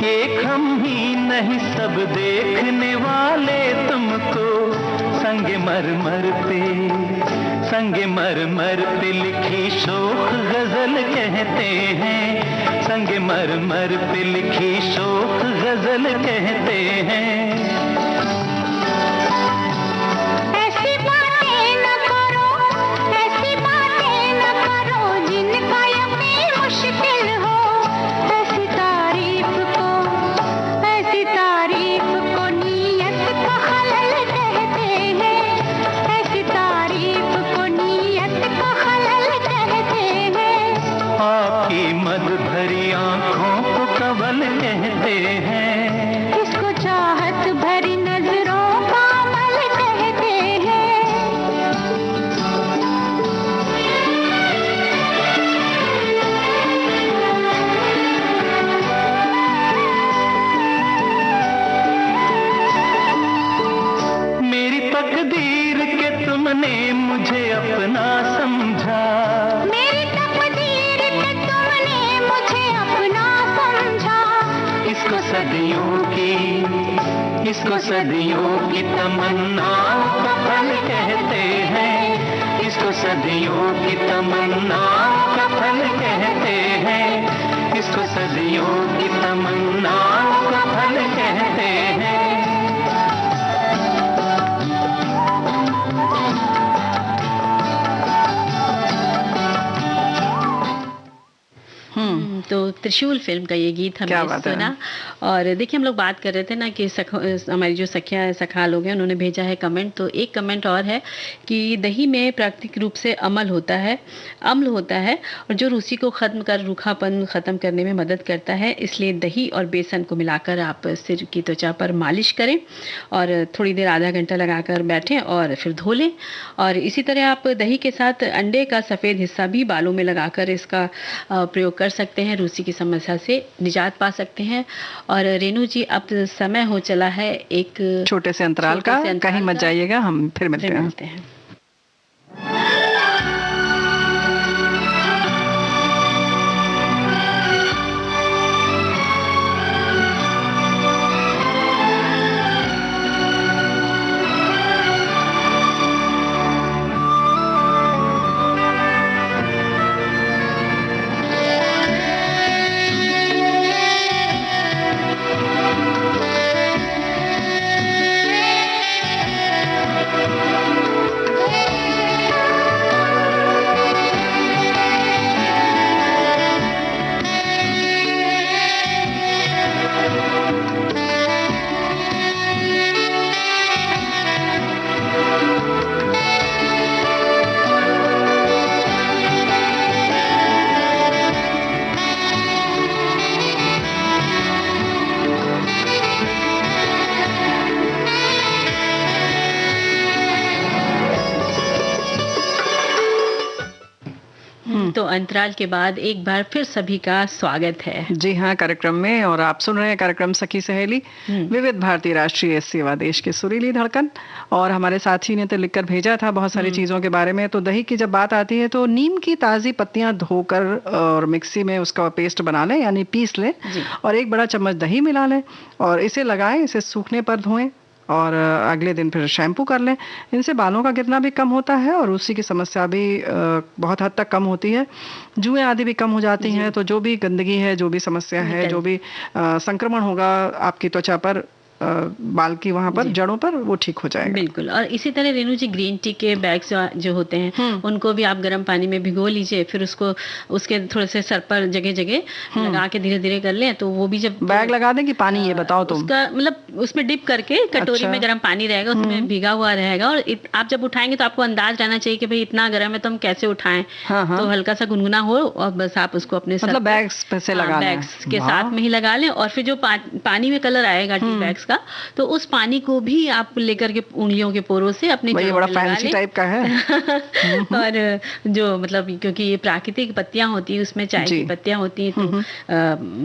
एक हम ही नहीं, सब देखने वाले तुमको संगे मरमर पे लिखी शोक गजल कहते हैं, संगे मरमर पे लिखी शोक गजल कहते हैं। ऐसी बातें न करो, ऐसी बातें न करो, जिनका यकीन मुश्किल हो, ऐसी तारीफ को नीयत का खलल कहते हैं, ऐसी तारीफ को नीयत का खलल कहते हैं। आपकी मद भरी आंखों को कवल कहते हैं, इसको चाहत भरी नजरों का अमल कहते हैं। मेरी तकदीर के तुमने मुझे अपना समझा, मेरी तकदीर के तुमने मुझे अपना समझा, इसको सदियों की तमन्नाओं का फल कहते हैं, इसको सदियों की तमन्नाओं का फल कहते हैं, इसको सदियों की तमन्नाओं का फल कहते हैं। तो त्रिशूल फिल्म का ये गीत क्या हमने बात है। सुना। और देखिए हम लोग बात कर रहे थे ना कि हमारी जो सखा लोग हैं उन्होंने भेजा है कमेंट, तो एक कमेंट और है कि दही में प्राकृतिक रूप से अम्ल होता है और जो रूसी को रूखापन खत्म करने में मदद करता है, इसलिए दही और बेसन को मिलाकर आप सिर की त्वचा पर मालिश करें और थोड़ी देर आधा घंटा लगाकर बैठें और फिर धो लें। और इसी तरह आप दही के साथ अंडे का सफ़ेद हिस्सा भी बालों में लगाकर इसका प्रयोग कर सकते हैं, रूसी की समस्या से निजात पा सकते हैं। और रेनू जी अब समय हो चला है एक छोटे से अंतराल का, कहीं मत जाइएगा, हम फिर मिलते हैं। तो अंतराल के बाद एक बार फिर सभी का स्वागत है। जी हाँ, कार्यक्रम में। और आप सुन रहे हैं कार्यक्रम सखी सहेली, विविध भारती राष्ट्रीय सेवा, देश की सुरीली धड़कन। और हमारे साथी ने तो लिखकर भेजा था बहुत सारी चीज़ों के बारे में। तो दही की जब बात आती है तो नीम की ताज़ी पत्तियां धोकर और मिक्सी में उसका पेस्ट बना लें, यानी पीस लें, और 1 बड़ा चम्मच दही मिला लें और इसे लगाएं, इसे सूखने पर धोएं और अगले दिन फिर शैम्पू कर लें। इनसे बालों का गिरना भी कम होता है और उसी की समस्या भी बहुत हद तक कम होती है। जुएं आदि भी कम हो जाती हैं। तो जो भी गंदगी है, जो भी समस्या है, जो भी संक्रमण होगा आपकी त्वचा पर, बाल की वहां पर जड़ों पर, वो ठीक हो जाएगा। बिल्कुल। और इसी तरह रेणु जी, ग्रीन टी के बैग्स जो होते हैं उनको भी आप गर्म पानी में भिगो लीजिए, फिर उसको उसके थोड़े से सर पर जगह जगह लगा के धीरे धीरे कर लें, तो वो भी जब बैग लगा दें कि पानी, ये बताओ तुम? उसका मतलब उसमें डिप करके कटोरी में गर्म पानी रहेगा, उसमें भीगा हुआ रहेगा, और आप जब उठाएंगे तो आपको अंदाज रहना चाहिए कि भाई इतना गर्म है तो हम कैसे उठाएं। तो हल्का सा गुनगुना हो और बस आप उसको अपने मतलब बैग्स पे से लगा लें, बैग्स के साथ में ही लगा लें। और फिर जो पानी में कलर आएगा टी बैग्स का, तो उस पानी को भी आप लेकर के उंगलियों के पोरों से अपने ये बड़ा फैंसी टाइप का है। और जो मतलब क्योंकि ये प्राकृतिक पत्तियां होती है, उसमें चाय की पत्तियां होती हैं, तो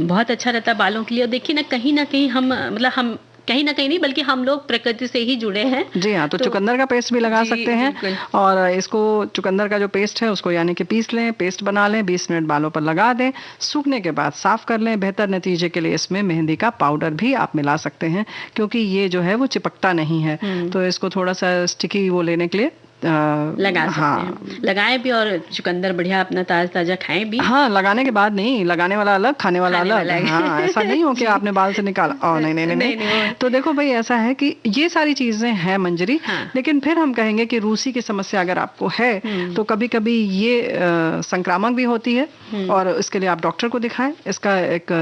बहुत अच्छा रहता है बालों के लिए। और देखिए ना कहीं हम मतलब हम कहीं ना कहीं नहीं, बल्कि हम लोग प्रकृति से ही जुड़े हैं। जी हाँ, तो चुकंदर का पेस्ट भी लगा सकते हैं। और इसको चुकंदर का जो पेस्ट है उसको यानी कि पीस लें, पेस्ट बना लें, 20 मिनट बालों पर लगा दें, सूखने के बाद साफ कर लें। बेहतर नतीजे के लिए इसमें मेहंदी का पाउडर भी आप मिला सकते हैं, क्योंकि ये जो है वो चिपकता नहीं है। तो इसको थोड़ा सा स्टिकी वो लेने के लिए लगा सकते हैं, लगाएं भी, और चुकंदर बढ़िया अपना ताजा खाएं भी। हाँ, लगाने के बाद नहीं, लगाने वाला अलग, खाने वाला अलग। हाँ, ऐसा नहीं हो कि आपने बाल से निकाला। नहीं। तो देखो भाई, ऐसा है कि ये सारी चीजें हैं मंजरी। लेकिन फिर हम कहेंगे कि रूसी की समस्या अगर आपको है तो कभी कभी ये संक्रामक भी होती है, और इसके लिए आप डॉक्टर को दिखाएं। इसका एक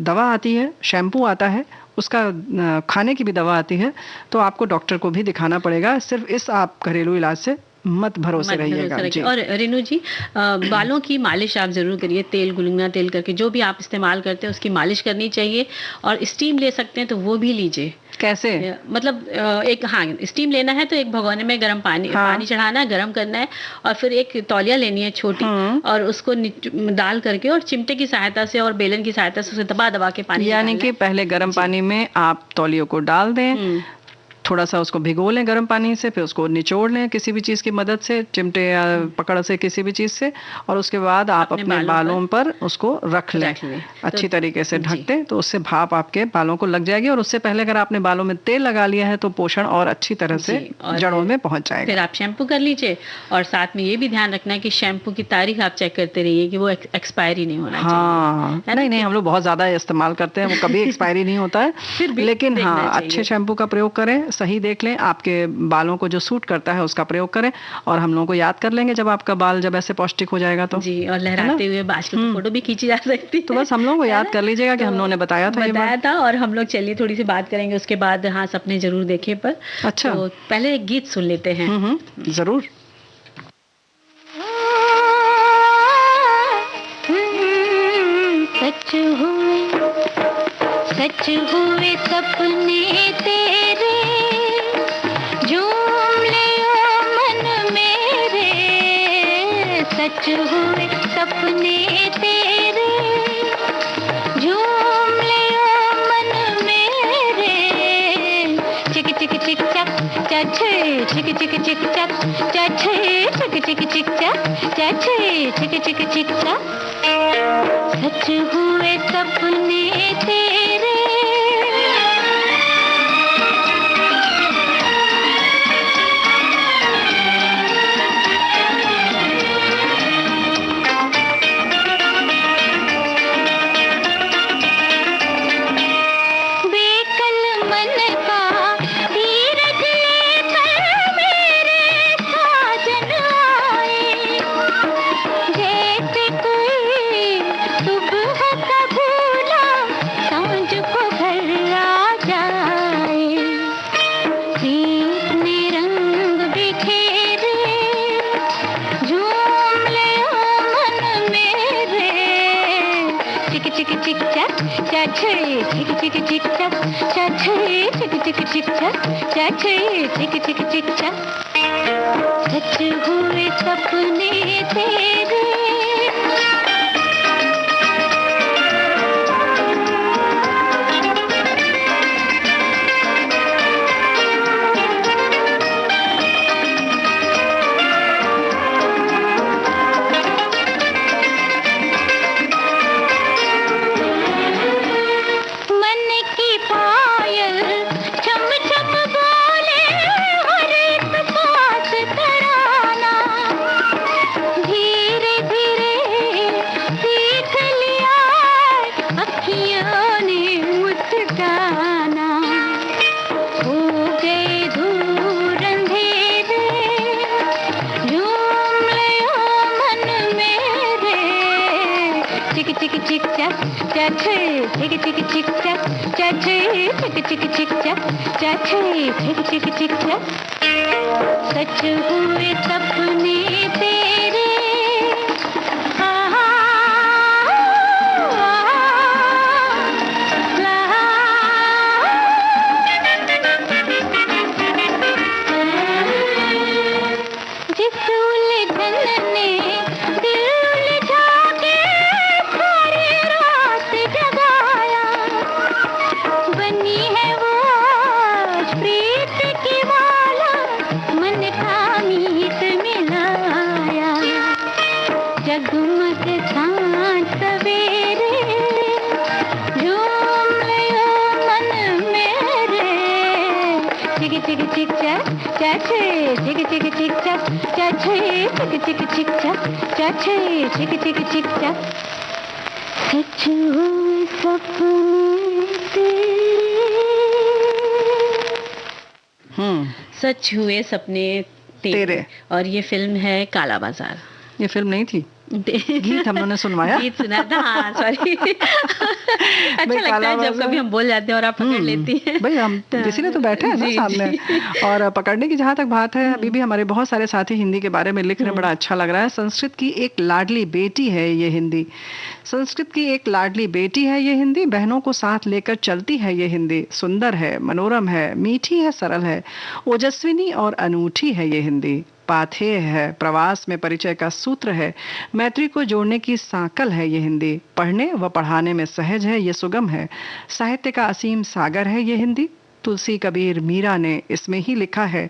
दवा आती है, शैम्पू आता है, उसका खाने की भी दवा आती है, तो आपको डॉक्टर को भी दिखाना पड़ेगा। सिर्फ इस आप घरेलू इलाज से मत भरोसे रहिएगा। और रेणु जी, बालों की मालिश आप जरूर करिए, तेल, गुनगुना तेल करके जो भी आप इस्तेमाल करते हैं उसकी मालिश करनी चाहिए। और स्टीम ले सकते हैं तो वो भी लीजिए। कैसे? मतलब एक स्टीम लेना है तो एक भगोने में गर्म पानी चढ़ाना है, गर्म करना है, और फिर एक तौलिया लेनी है छोटी, और उसको डाल करके और चिमटे की सहायता से और बेलन की सहायता से उसे दबा दबा के पानी, यानी कि पहले गर्म पानी में आप तौलियों को डाल दें, थोड़ा सा उसको भिगो लें गर्म पानी से, फिर उसको निचोड़ लें किसी भी चीज़ की मदद से, चिमटे या पकड़ से, किसी भी चीज़ से, और उसके बाद आप अपने बालों पर उसको रख लें अच्छी तरीके से ढक दें, तो उससे भाप आपके बालों को लग जाएगी। और उससे पहले अगर आपने बालों में तेल लगा लिया है तो पोषण और अच्छी तरह से जड़ों में पहुंच जाएगा। फिर आप शैम्पू कर लीजिए, और साथ में ये भी ध्यान रखना है कि शैम्पू की तारीख आप चेक करते रहिए कि वो एक्सपायरी नहीं होना चाहिए। नहीं, हम लोग बहुत ज्यादा इस्तेमाल करते हैं, वो कभी एक्सपायरी नहीं होता है। लेकिन हाँ, अच्छे शैम्पू का प्रयोग करें, सही देख लें, आपके बालों को जो सूट करता है उसका प्रयोग करें। और हम लोगों को याद कर लेंगे जब आपका बाल जब ऐसे पौष्टिक हो जाएगा तो। जी, और लहराते हुए बाल की फोटो भी खींची जा सकती है। तो बस हम लोगों को याद कर लीजिएगा कि हम लोगों ने बताया था। और हम लोग चलिए थोड़ी सी बात करेंगे उसके बाद। हाँ, सपने जरूर देखे पर। अच्छा, तो पहले एक गीत सुन लेते हैं। जरूर। सच हुए सपने तेरे, झूम ले ओ मन मेरे। सच हुए सपने तेरे, झूम ले ओ मन मेरे। चिक चिक चिक चक चछे, चिक चिक चिक चक चछे, चिक चिक चिक चक चछे, चिक चिक चिक चक। सच हुए सपने तेरे। सच हुए सपने तेरे। मन की पायल छम छम बोले, हर एक चक चछे चिक चिक चिक चक चछे चिक चिक चिक चक चछे चिक चिक चिक चक सच हुए सपने तेरे सच हुए सपने तेरे। और ये फिल्म है काला बाजार। ये फिल्म नहीं थी, गीत हम लोगों ने सुनवाया। गीत सुना था, हाँ सॉरी। अच्छा लगता है जब कभी हम बोल जाते हैं और आप पकड़ लेती हैं। भाई हम इसीलिए तो बैठे हैं ना सामने। और पकड़ने की जहाँ तक बात है, अभी भी हमारे बहुत सारे साथी हिंदी के बारे में लिख रहे हैं, बड़ा अच्छा लग रहा है। संस्कृत की एक लाडली बेटी है ये हिंदी, संस्कृत की एक लाडली बेटी है ये हिंदी, बहनों को साथ लेकर चलती है ये हिंदी, सुंदर है, मनोरम है, मीठी है, सरल है, ओजस्विनी और अनूठी है ये हिंदी, पाथेय है, प्रवास में परिचय का सूत्र है, मैत्री को जोड़ने की सांकल है ये हिंदी, पढ़ने व पढ़ाने में सहज है ये सुगम है, साहित्य का असीम सागर है ये हिंदी, तुलसी कबीर मीरा ने इसमें ही लिखा है,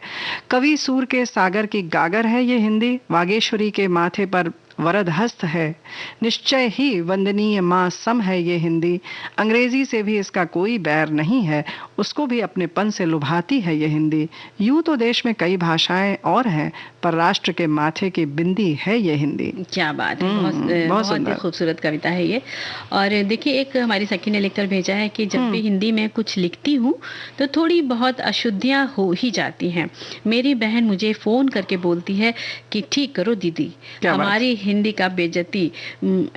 कवि सूर के सागर की गागर है ये हिंदी, वागेश्वरी के माथे पर वरद हस्त है, निश्चय ही वंदनीय माँ सम है ये हिंदी, अंग्रेजी से भी इसका कोई बैर नहीं है, उसको भी अपनेपन से लुभाती है ये हिंदी, यूं तो देश में कई भाषाएं और हैं, पर राष्ट्र के माथे की बिंदी है ये हिंदी। क्या बात है, बहुत ही खूबसूरत कविता है ये। और देखिए, एक हमारी सखी ने लिखकर भेजा है कि जब भी हिंदी में कुछ लिखती हूँ तो थोड़ी बहुत अशुद्धियाँ हो ही जाती हैं। मेरी बहन मुझे फ़ोन करके बोलती है कि ठीक करो दीदी, हमारी हिंदी का बेइज्जती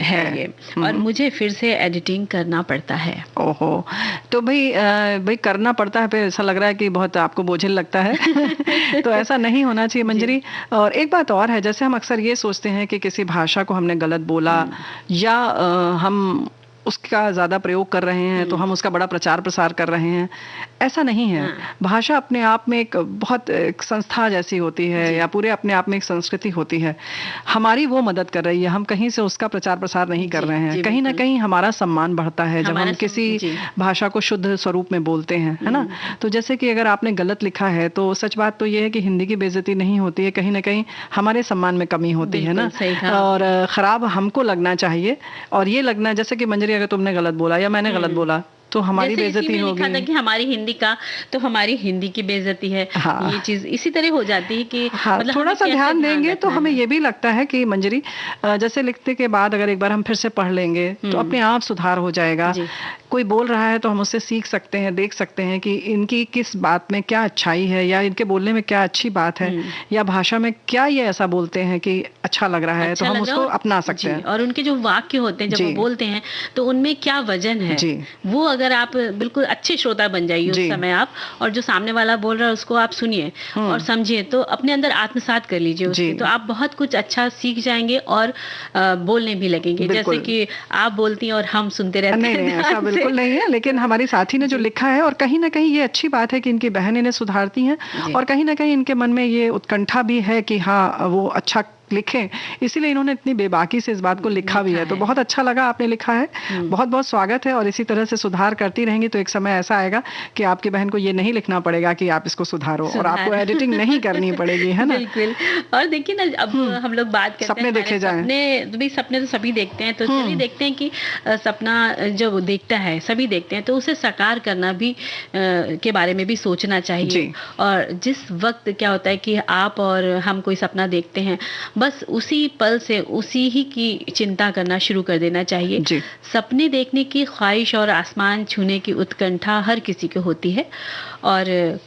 है ये, और मुझे फिर से एडिटिंग करना पड़ता है। ओहो, तो भाई करना पड़ता है, फिर ऐसा लग रहा है कि बहुत आपको बोझिल लगता है। तो ऐसा नहीं होना चाहिए मंजरी। और एक बात और है, जैसे हम अक्सर ये सोचते हैं कि किसी भाषा को हमने गलत बोला या हम उसका ज़्यादा प्रयोग कर रहे हैं तो हम उसका बड़ा प्रचार प्रसार कर रहे हैं, ऐसा नहीं है। भाषा अपने आप में एक बहुत एक संस्था जैसी होती है, या पूरे अपने आप में एक संस्कृति होती है। हमारी वो मदद कर रही है, हम कहीं से उसका प्रचार प्रसार नहीं कर रहे हैं। कहीं ना कहीं हमारा सम्मान बढ़ता है जब हम किसी भाषा को शुद्ध स्वरूप में बोलते हैं, है ना। तो जैसे कि अगर आपने गलत लिखा है तो सच बात तो ये है कि हिंदी की बेइज्जती नहीं होती है, कहीं ना कहीं हमारे सम्मान में कमी होती है ना। और खराब हमको लगना चाहिए, और ये लगना जैसे कि मंजरी अगर तुमने गलत बोला या मैंने गलत बोला तो हमारी बेइज्जती होगी। लिखा था कि हमारी हिंदी का तो हमारी हिंदी की बेइज्जती है। हाँ। ये चीज इसी तरह हो जाती है कि हाँ, मतलब थोड़ा सा ध्यान देंगे तो हमें ये भी लगता है कि मंजरी जैसे लिखते के बाद अगर एक बार हम फिर से पढ़ लेंगे तो अपने आप सुधार हो जाएगा। कोई बोल रहा है तो हम उससे सीख सकते हैं, देख सकते हैं कि इनकी किस बात में क्या अच्छाई है, या इनके बोलने में क्या अच्छी बात है, या भाषा में क्या ये ऐसा बोलते हैं कि अच्छा लग रहा है, तो हम उसको अपना सकते हैं। और उनके जो वाक्य होते हैं जब वो बोलते हैं तो उनमें क्या वजन है, वो अगर आप बिल्कुल अच्छे श्रोता बन जाइए उस समय आप, और जो सामने वाला बोल रहा है उसको आप सुनिए और समझिए, तो अपने अंदर आत्मसात कर लीजिए उसके, तो आप बहुत कुछ अच्छा सीख जाएंगे और बोलने भी लगेंगे। जैसे कि आप बोलती हैं और हम सुनते रहते हैं। बिल्कुल नहीं है, लेकिन हमारी साथी ने जो लिखा है, और कहीं ना कहीं ये अच्छी बात है कि इनकी बहन इन्हें सुधारती हैं, और कहीं ना कहीं इनके मन में ये उत्कंठा भी है कि हाँ वो अच्छा लिखें, इसीलिए इन्होंने इतनी बेबाकी से इस बात को लिखा भी है। तो बहुत अच्छा लगा आपने लिखा है, बहुत बहुत स्वागत है। और इसी तरह से सुधार करती रहेंगी तो एक समय ऐसा आएगा कि आपकी बहन को ये नहीं लिखना पड़ेगा कि आप इसको सुधारो, और आपको एडिटिंग नहीं करनी पड़ेगी, है ना। बिल्कुल। और देखिए ना, अब हम लोग बात करते हैं सपने देखे जाएं। सपने तो सभी देखते हैं, तो सभी देखते हैं कि सपना जब देखता है, सभी देखते हैं, तो उसे साकार करना भी के बारे में भी सोचना चाहिए। और जिस वक्त क्या होता है कि आप और हम कोई सपना देखते हैं, बस उसी पल से उसी ही की चिंता करना शुरू कर देना चाहिए। सपने देखने की ख्वाहिश और आसमान छूने की उत्कंठा हर किसी को होती है। और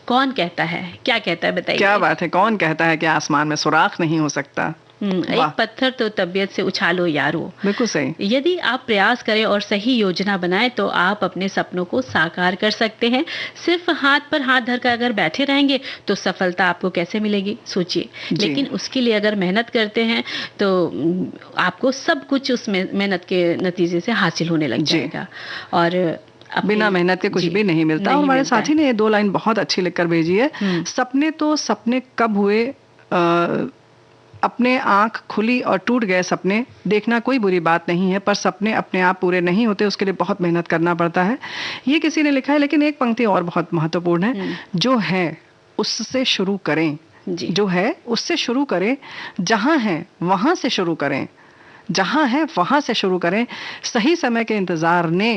कौन कहता है, क्या कहता है बताइए। क्या बात है, कौन कहता है कि आसमान में सुराख नहीं हो सकता। एक पत्थर तो तबीयत से उछालो यारो। बिल्कुल सही। यदि आप प्रयास करें और सही योजना बनाएं तो आप अपने सपनों को साकार कर सकते हैं। सिर्फ हाथ पर हाथ धरकर अगर बैठे रहेंगे तो सफलता आपको कैसे मिलेगी, सोचिए। लेकिन उसके लिए अगर मेहनत करते हैं तो आपको सब कुछ उस मेहनत के नतीजे से हासिल होने लग जाएगा। और बिना मेहनत के कुछ भी नहीं मिलता। और हमारे साथी ने ये 2 लाइन बहुत अच्छी लिखकर भेजी है। सपने तो सपने कब हुए, अपने आंख खुली और टूट गए सपने, देखना कोई बुरी बात नहीं है, पर सपने अपने आप पूरे नहीं होते, उसके लिए बहुत मेहनत करना पड़ता है। ये किसी ने लिखा है। लेकिन एक पंक्ति और बहुत महत्वपूर्ण है, जो है उससे शुरू करें। जो है उससे शुरू करें, जहां है वहां से शुरू करें, जहां है वहां से शुरू करें। सही समय के इंतजार ने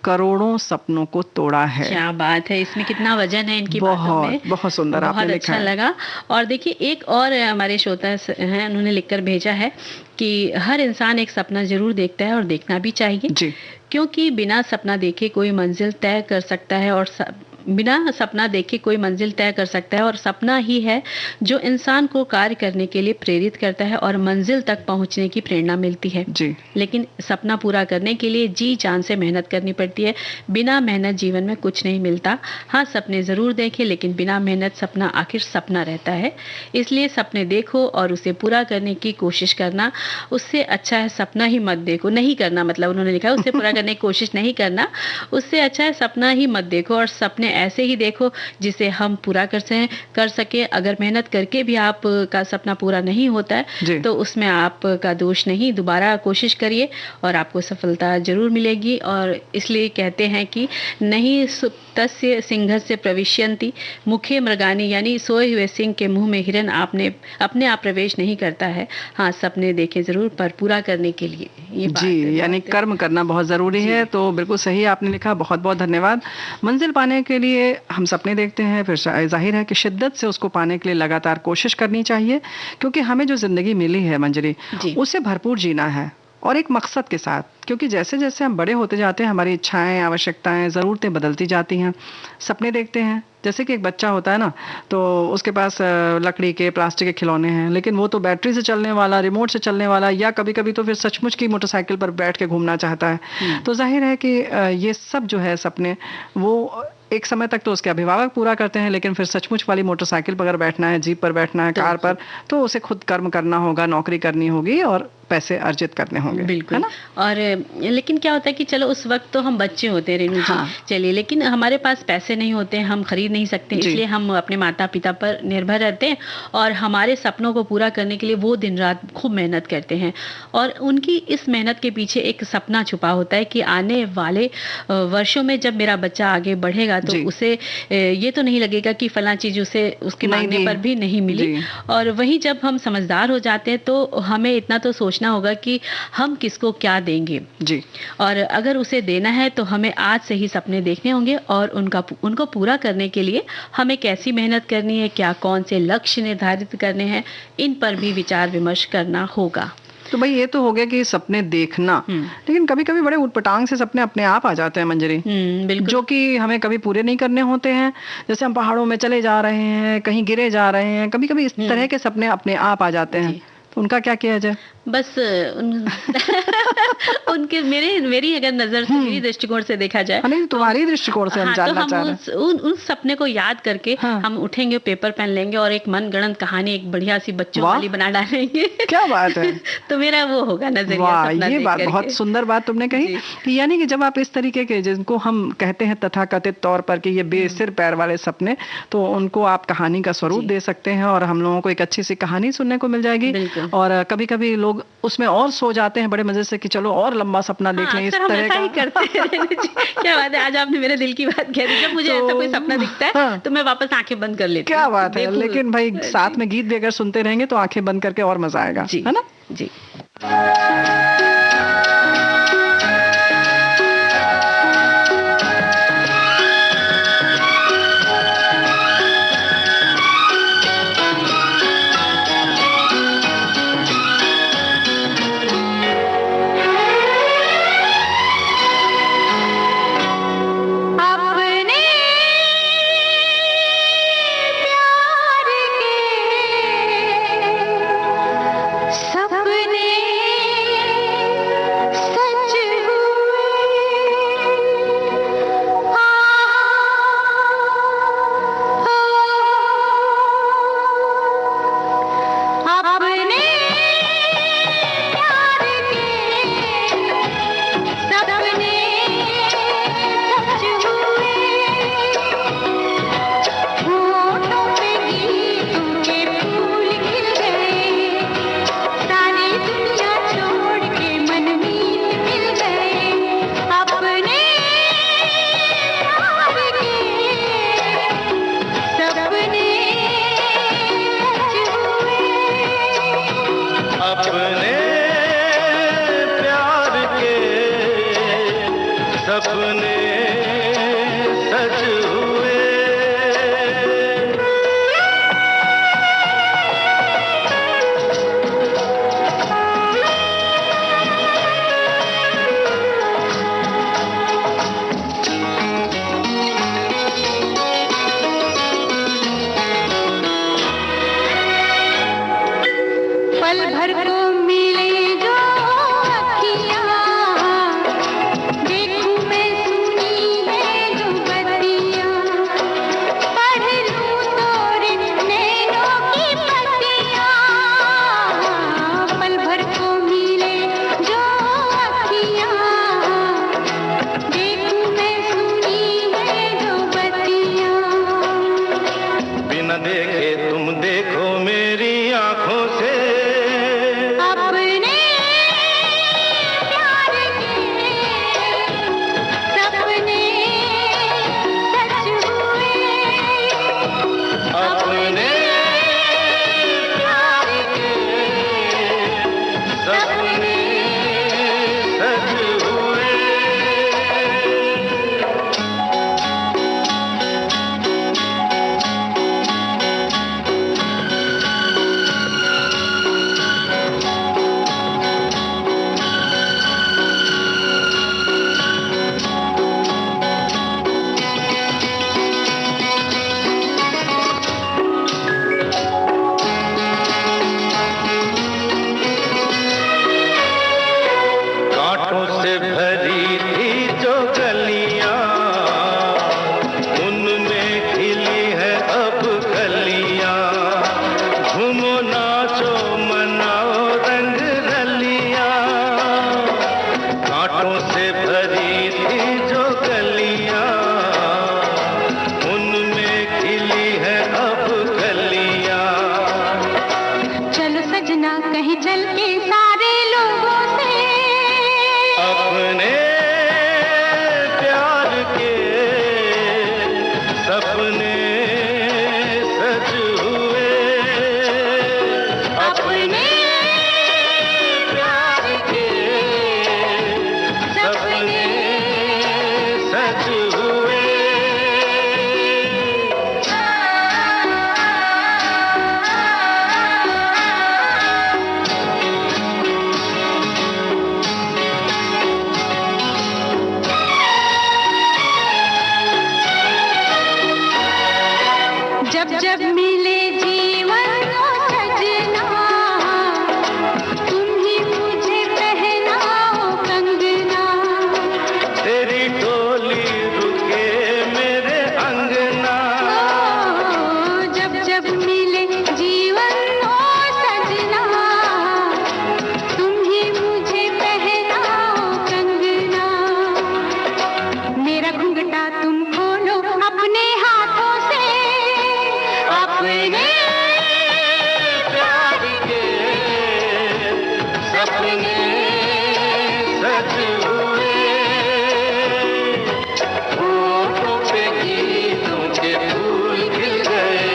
करोड़ों सपनों को तोड़ा है। क्या बात है, इसमें कितना वजन है इनकी बातों में। बहुत सुंदर आपने लिखा है। अच्छा लगा। और देखिए एक और हमारे श्रोता हैं, उन्होंने लिखकर भेजा है कि हर इंसान एक सपना जरूर देखता है और देखना भी चाहिए जी। क्योंकि बिना सपना देखे कोई मंजिल तय कर सकता है और बिना सपना देखे कोई मंजिल तय कर सकता है और सपना ही है जो इंसान को कार्य करने के लिए प्रेरित करता है और मंजिल तक पहुंचने की प्रेरणा मिलती है जी। लेकिन सपना पूरा करने के लिए जी जान से मेहनत करनी पड़ती है। बिना मेहनत जीवन में कुछ नहीं मिलता। हाँ, सपने जरूर देखें लेकिन बिना मेहनत सपना आखिर सपना रहता है। इसलिए सपने देखो और उसे पूरा करने की कोशिश करना। उससे अच्छा है सपना ही मत देखो, नहीं करना, मतलब उन्होंने लिखा है उससे पूरा करने की कोशिश नहीं करना। उससे अच्छा है सपना ही मत देखो और सपने ऐसे ही देखो जिसे हम पूरा कर सके। अगर मेहनत करके भी आप का सपना पूरा नहीं होता है तो उसमें आपका दोष नहीं, दोबारा कोशिश करिए और आपको सफलता जरूर मिलेगी। और इसलिए कहते हैं कि नहीं सुप्तस्य सिंहस्य प्रविश्यन्ति मुखे मृगानी, यानी सोए हुए सिंह के मुंह में हिरन अपने आप प्रवेश नहीं करता है। हाँ, सपने देखें जरूर पर पूरा करने के लिए ये बात जी, यानी कर्म करना बहुत जरूरी है। तो बिल्कुल सही आपने लिखा, बहुत बहुत धन्यवाद। मंजिल पाने के लिए हम सपने देखते हैं, फिर जाहिर है कि शिद्दत से उसको पाने के लिए लगातार कोशिश करनी चाहिए क्योंकि हमें जो जिंदगी मिली है मंजरी, उसे भरपूर जीना है और एक मकसद के साथ। क्योंकि जैसे जैसे हम बड़े होते जाते हैं हमारी इच्छाएं, आवश्यकताएं, ज़रूरतें बदलती जाती हैं। सपने देखते हैं, जैसे कि एक बच्चा होता है ना, तो उसके पास लकड़ी के, प्लास्टिक के खिलौने हैं, लेकिन वो तो बैटरी से चलने वाला, रिमोट से चलने वाला, या कभी कभी तो फिर सचमुच की मोटरसाइकिल पर बैठ के घूमना चाहता है। तो जाहिर है कि ये सब जो है सपने, वो एक समय तक तो उसके अभिभावक पूरा करते हैं, लेकिन फिर सचमुच वाली मोटरसाइकिल पर अगर बैठना है, जीप पर बैठना है, कार पर, तो उसे खुद कर्म करना होगा, नौकरी करनी होगी और पैसे अर्जित करने होंगे। बिल्कुल। और लेकिन क्या होता है कि चलो उस वक्त तो हम बच्चे होते हैं रेणु जी, चलिए, लेकिन हमारे पास पैसे नहीं होते, हम खरीद नहीं सकते, इसलिए हम अपने माता पिता पर निर्भर रहते हैं और हमारे सपनों को पूरा करने के लिए वो दिन रात खूब मेहनत करते हैं। और उनकी इस मेहनत के पीछे एक सपना छुपा होता है कि आने वाले वर्षों में जब मेरा बच्चा आगे बढ़ेगा तो उसे ये तो नहीं लगेगा कि फलां चीज उसे उसके मांगने पर भी नहीं मिली। और वहीं जब हम समझदार हो जाते हैं तो हमें इतना तो सोचना होगा कि हम किसको क्या देंगे जी। और अगर उसे देना है तो हमें आज से ही सपने देखने होंगे और उनको पूरा करने के लिए हमें कैसी मेहनत करनी है, क्या कौन से लक्ष्य निर्धारित करने हैं, इन पर भी विचार विमर्श करना होगा। तो भाई ये तो हो गया कि सपने देखना, लेकिन कभी कभी बड़े उटपटांग से सपने अपने आप आ जाते हैं मंजरी, जो कि हमें कभी पूरे नहीं करने होते हैं। जैसे हम पहाड़ों में चले जा रहे हैं, कहीं गिरे जा रहे हैं, कभी कभी इस तरह के सपने अपने आप आ जाते हैं। तो उनका क्या किया जाए? बस उनके मेरी अगर नजर से, मेरी दृष्टिकोण से देखा जाए, नहीं तुम्हारी दृष्टिकोण से हम जानना चाह रहे हैं। उस सपने को याद करके हम उठेंगे, पेपर पेन लेंगे और एक मनगढ़ंत कहानी एक बढ़िया सी बच्चों वाली बना डालेंगे। क्या बात है। तो मेरा वो होगा नजरिया। वाह, ये बात बहुत सुंदर बात तुमने कही कि यानी कि जब आप इस तरीके के, जिनको हम कहते हैं तथाकथित तौर पर कि ये बेसिर पैर वाले सपने, तो उनको आप कहानी का स्वरूप दे सकते हैं और हम लोगों को एक अच्छी सी कहानी सुनने को मिल जाएगी। और कभी कभी लोग उसमें और सो जाते हैं बड़े मजे से कि चलो और लंबा सपना देख लें। इस तरह का ही करते हैं। क्या बात है, आज आपने मेरे दिल की बात कह दी। जब मुझे ऐसा कोई सपना दिखता है तो मैं वापस आंखें बंद कर लेती हूँ। क्या बात है। लेकिन भाई साथ में गीत भी अगर सुनते रहेंगे तो आंखें बंद करके और मजा आएगा, है ना जी। सपने सच हुए, अपने प्यार के सपने सच हुए। जब जब मिले जीवन को सजना, तुम ही मुझे पहनाओ कंगना। तेरी डोली रुके मेरे अंगना, जब जब मिले जीवन को सजना, तुम ही मुझे पहनाओ कंगना। मेरा घूंघटा तुम खोलो अपने हाथों से, अपने प्यार के सपने सच हुए। होठों पे गीतों के फूल खिल गए,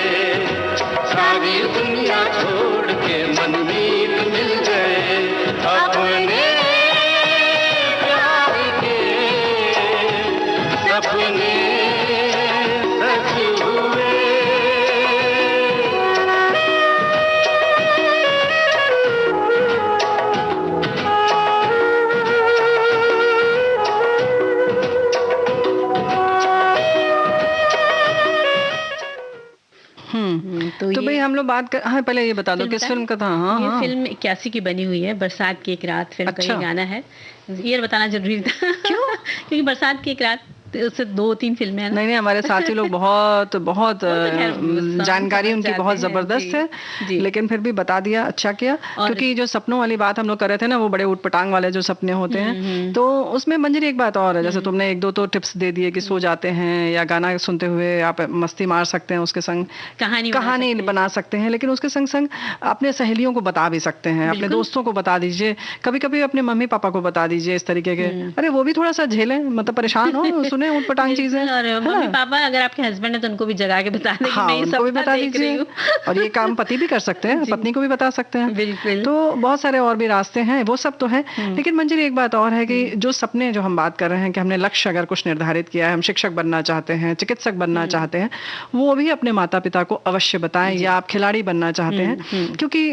सारी दुनिया छोड़ के मनमीत मिल गए। अपने प्यार के सपने सच हुए। तो भाई हम लोग बात कर, हाँ पहले ये बता दो किस फिल्म का था। हाँ ये हाँ फिल्म 81 की बनी हुई है, बरसात की एक रात फिल्म का अच्छा। ये गाना है। ये बताना जरूरी था। क्यों? क्योंकि बरसात की एक रात उससे 2-3 फिल्में हैं ना। नहीं नहीं, हमारे साथी लोग बहुत बहुत खैर, जानकारी समझ उनकी जाते बहुत हैं, जबरदस्त जी, है, जी। लेकिन फिर भी बता दिया, अच्छा किया। क्योंकि जो सपनों वाली बात हम लोग कर रहे थे ना, वो बड़े उटपटांग वाले जो सपने होते हैं, तो उसमें मंजरी एक बात और है, जैसे तुमने एक दो तो टिप्स दे दिए कि सो जाते हैं या गाना सुनते हुए आप मस्ती मार सकते हैं, उसके संग कहानी बना सकते हैं, लेकिन उसके संग संग अपने सहेलियों को बता भी सकते हैं, अपने दोस्तों को बता दीजिए, कभी कभी अपने मम्मी पापा को बता दीजिए इस तरीके के। अरे वो भी थोड़ा सा झेलें, मतलब परेशान हो, सुने उटपटांग चीजें। और मम्मी पापा अगर आपके हस्बैंड है तो उनको भी जगा के बता दें कि हाँ, मैं ये उनको भी सपना बता देख रही दीजिए। हूँ। और ये काम पति भी कर सकते हैं, पत्नी को भी बता सकते हैं। बिल्कुल। तो बहुत सारे और भी रास्ते हैं, वो सब तो है। लेकिन मंजरी एक बात और है कि जो सपने जो हम बात कर रहे हैं कि हमने लक्ष्य अगर कुछ निर्धारित किया है, हम शिक्षक बनना चाहते हैं, चिकित्सक बनना चाहते हैं, वो भी अपने माता पिता को अवश्य बताएं, या आप खिलाड़ी बनना चाहते हैं, क्योंकि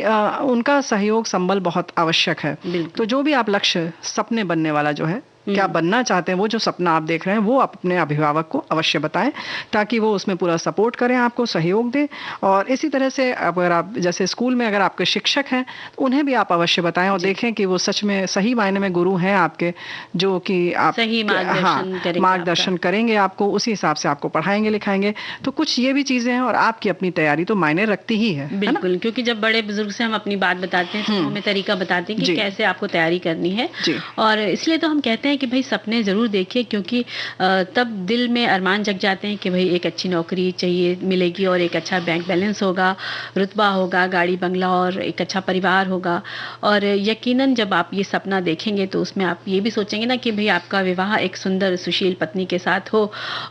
उनका सहयोग संबल बहुत आवश्यक है। तो जो भी आप लक्ष्य सपने बनने वाला जो है, क्या बनना चाहते हैं, वो जो सपना आप देख रहे हैं, वो आप अपने अभिभावक को अवश्य बताएं, ताकि वो उसमें पूरा सपोर्ट करें, आपको सहयोग दें। और इसी तरह से अगर आप जैसे स्कूल में अगर आपके शिक्षक हैं, तो उन्हें भी आप अवश्य बताएं और देखें कि वो सच में सही मायने में गुरु हैं आपके, जो कि आप सही मार्गदर्शन करेंगे आपको, उसी हिसाब से आपको पढ़ाएंगे लिखाएंगे। तो कुछ ये भी चीजें हैं, और आपकी अपनी तैयारी तो मायने रखती ही है। बिल्कुल, क्योंकि जब बड़े बुजुर्ग से हम अपनी बात बताते हैं तो हमें तरीका बताते हैं कि कैसे आपको तैयारी करनी है। और इसलिए तो हम कहते हैं कि भाई सपने जरूर देखिए, क्योंकि तब दिल में अरमान जग जाते हैं कि भाई एक अच्छी नौकरी चाहिए मिलेगी, और एक अच्छा बैंक बैलेंस होगा, रुतबा होगा, गाड़ी बंगला, और एक अच्छा परिवार होगा। और यकीनन जब आप ये सपना देखेंगे तो उसमें आप ये भी सोचेंगे ना कि भाई आपका विवाह एक सुंदर सुशील पत्नी के साथ हो।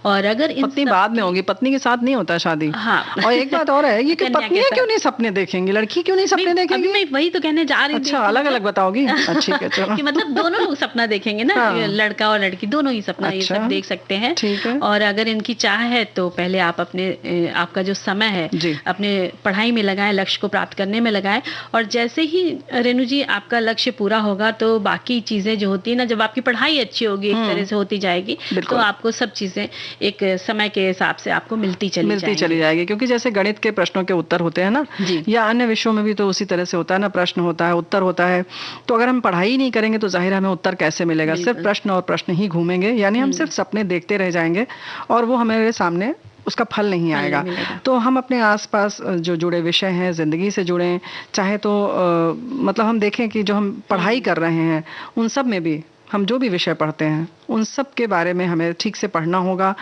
और अगर पत्नी बाद में होगी, पत्नी के साथ नहीं होता शादी। हाँ। और एक बात और है, ये कि पत्नियां क्यों नहीं सपने देखेंगी, लड़की क्यों नहीं सपने देखेंगी? मैं वही तो कहने जा रही थी। अच्छा, अलग अलग बताओगी? ठीक है, चलो। कि मतलब दोनों लोग सपना देखेंगे ना, लड़का और लड़की दोनों ही सपना ये सब देख सकते हैं। ठीक है। और अगर इनकी चाह है तो पहले आप आपका जो समय है अपने पढ़ाई में लगाएं, लक्ष्य को प्राप्त करने में लगाएं। और जैसे ही रेणु जी आपका लक्ष्य पूरा होगा तो बाकी चीजें जो होती है ना, जब आपकी पढ़ाई अच्छी होगी एक तरह से होती जाएगी, तो आपको सब चीजें एक समय के हिसाब से आपको मिलती चली जाएगी। क्योंकि जैसे गणित के प्रश्नों के उत्तर होते हैं ना, या अन्य विषयों में भी तो उसी तरह से होता है ना, प्रश्न होता है, उत्तर होता है। तो अगर हम पढ़ाई नहीं करेंगे तो जाहिर है हमें उत्तर कैसे मिलेगा? सिर्फ प्रश्न और प्रश्न ही घूमेंगे, यानी हम सिर्फ सपने देखते रह जाएंगे और वो हमारे सामने उसका फल नहीं आएगा। तो हम अपने आसपास जो जुड़े विषय हैं, जिंदगी से जुड़े, चाहे तो मतलब हम देखें कि जो हम पढ़ाई कर रहे हैं उन सब में भी हम जो भी विषय पढ़ते हैं उन सब के बारे में हमें ठीक से पढ़ना होगा।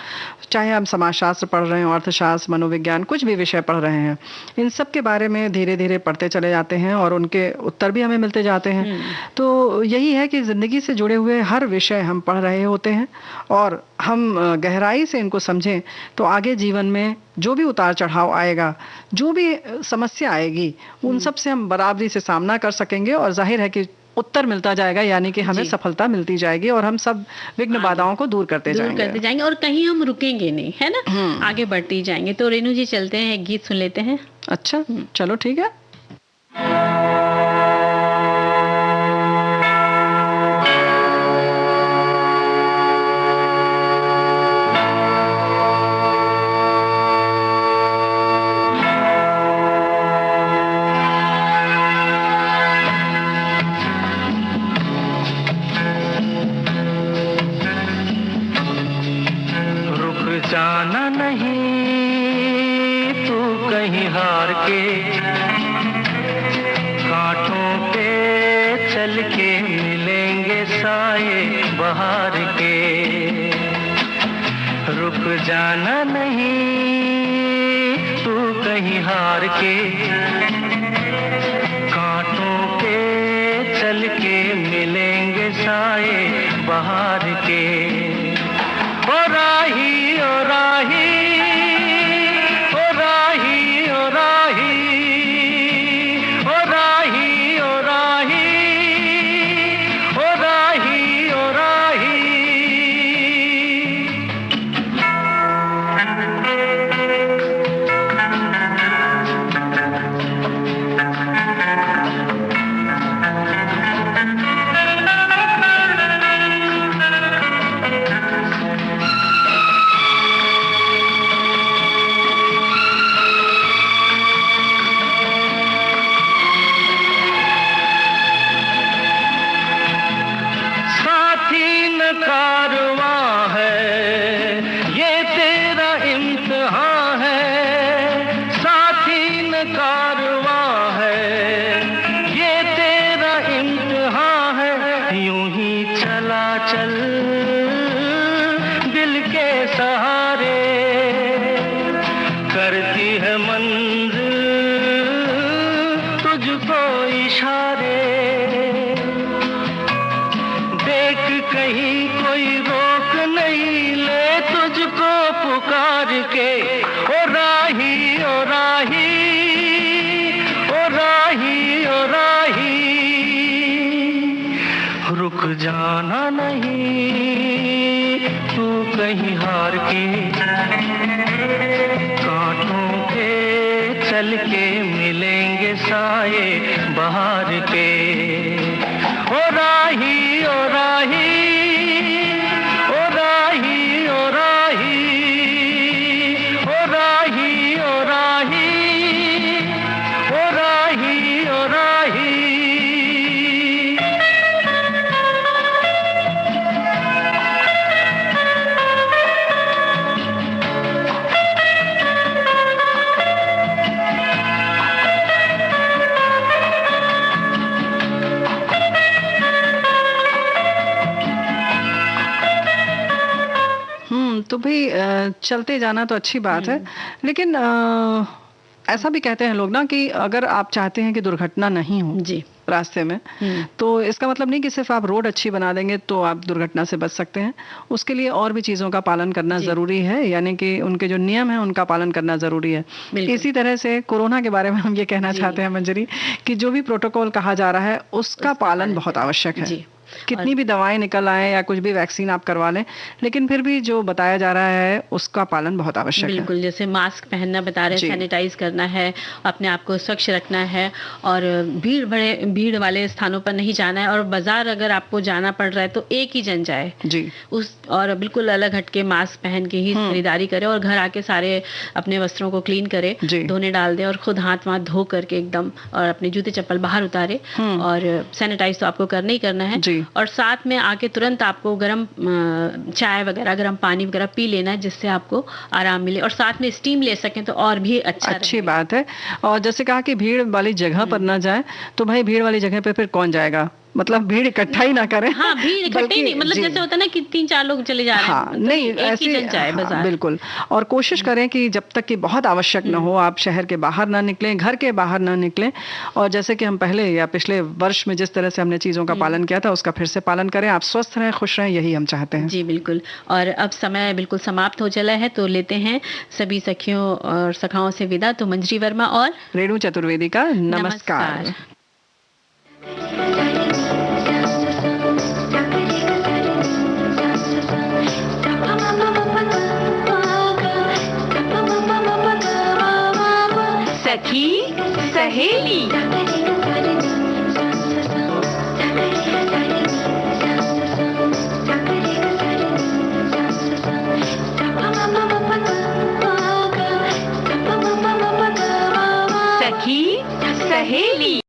चाहे हम समाजशास्त्र पढ़ रहे हैं, अर्थशास्त्र, मनोविज्ञान, कुछ भी विषय पढ़ रहे हैं, इन सब के बारे में धीरे धीरे पढ़ते चले जाते हैं और उनके उत्तर भी हमें मिलते जाते हैं। तो यही है कि ज़िंदगी से जुड़े हुए हर विषय हम पढ़ रहे होते हैं और हम गहराई से इनको समझें तो आगे जीवन में जो भी उतार चढ़ाव आएगा, जो भी समस्या आएगी, उन सब से हम बराबरी से सामना कर सकेंगे और जाहिर है कि उत्तर मिलता जाएगा, यानी कि हमें सफलता मिलती जाएगी और हम सब विघ्न बाधाओं को दूर करते जाएंगे और कहीं हम रुकेंगे नहीं, है ना, आगे बढ़ते ही जाएंगे। तो रेणु जी चलते हैं, एक गीत सुन लेते हैं। अच्छा, चलो ठीक है। जाना नहीं तू कहीं हार के, कांटों पे चल के मिलेंगे साए बहार के। रुक जाना नहीं तू कहीं हार के, कांटों पे चल के मिलेंगे साए बहार के। ओ राही ओ राही ओ राही ओ राही ओ राही ओ राही ओ राही ओ राही। कारवां है ये तेरा इम्तिहान है, साथी न कारवां है ये तेरा इम्तिहान है। यूं ही चला चल दिल के सहारे, करती है मंजिल तुझको इशारे। देख कहीं कोई रोक नहीं ले तुझको पुकार के। ओ राही ओ राही ओ राही ओ राही। रुक जाना नहीं तू कहीं हार के, कांटों पे चल के मिलेंगे साए बहार के। ओ राही ओ राही ओ राही ओ राही ओ राही ओ राही ओ राही ओ राही। तो भाई चलते जाना तो अच्छी बात है, लेकिन ऐसा भी कहते हैं लोग ना कि अगर आप चाहते हैं कि दुर्घटना नहीं हो जी रास्ते में, तो इसका मतलब नहीं कि सिर्फ आप रोड अच्छी बना देंगे तो आप दुर्घटना से बच सकते हैं। उसके लिए और भी चीज़ों का पालन करना ज़रूरी है, यानी कि उनके जो नियम हैं उनका पालन करना ज़रूरी है। इसी तरह से कोरोना के बारे में हम ये कहना चाहते हैं मंजरी कि जो भी प्रोटोकॉल कहा जा रहा है उसका पालन बहुत आवश्यक है। कितनी भी दवाएं निकल आए या कुछ भी वैक्सीन आप करवा लें, लेकिन फिर भी जो बताया जा रहा है उसका पालन बहुत आवश्यक है। बिल्कुल, जैसे मास्क पहनना बता रहे हैं, सैनिटाइज करना है, अपने आप को स्वच्छ रखना है और भीड़ वाले स्थानों पर नहीं जाना है। और बाजार अगर आपको जाना पड़ रहा है तो एक ही जन जाए जी और बिल्कुल अलग हटके मास्क पहन के ही खरीदारी करे और घर आके सारे अपने वस्त्रों को क्लीन करे, धोने डाल दे और खुद हाथ वहां धो करके एकदम और अपने जूते चप्पल बाहर उतारे और सैनिटाइज तो आपको करना ही करना है। और साथ में आके तुरंत आपको गर्म चाय वगैरह, गर्म पानी वगैरह पी लेना है जिससे आपको आराम मिले और साथ में स्टीम ले सकें तो और भी अच्छी बात है। और जैसे कहा कि भीड़ वाली जगह पर ना जाए, तो भाई भीड़ वाली जगह पे फिर कौन जाएगा? मतलब भीड़ इकट्ठा ही ना करें। हाँ, भीड़ इकट्ठी नहीं, मतलब जैसे होता है ना कि 3-4 लोग चले जा रहे हैं, हाँ, नहीं ऐसे चल जाए बाजार। बिल्कुल। और कोशिश करें कि जब तक कि बहुत आवश्यक न हो आप शहर के बाहर ना निकलें, घर के बाहर ना निकलें। और जैसे कि हम पहले या पिछले वर्ष में जिस तरह से हमने चीजों का पालन किया था उसका फिर से पालन करें। आप स्वस्थ रहें, खुश रहें, यही हम चाहते हैं। जी बिल्कुल। और अब समय बिल्कुल समाप्त हो चला है, तो लेते हैं सभी सखियों और सखाओं से विदा। तो मंजरी वर्मा और रेणु चतुर्वेदी का नमस्कार। सखी सहेली। सखी सहेली।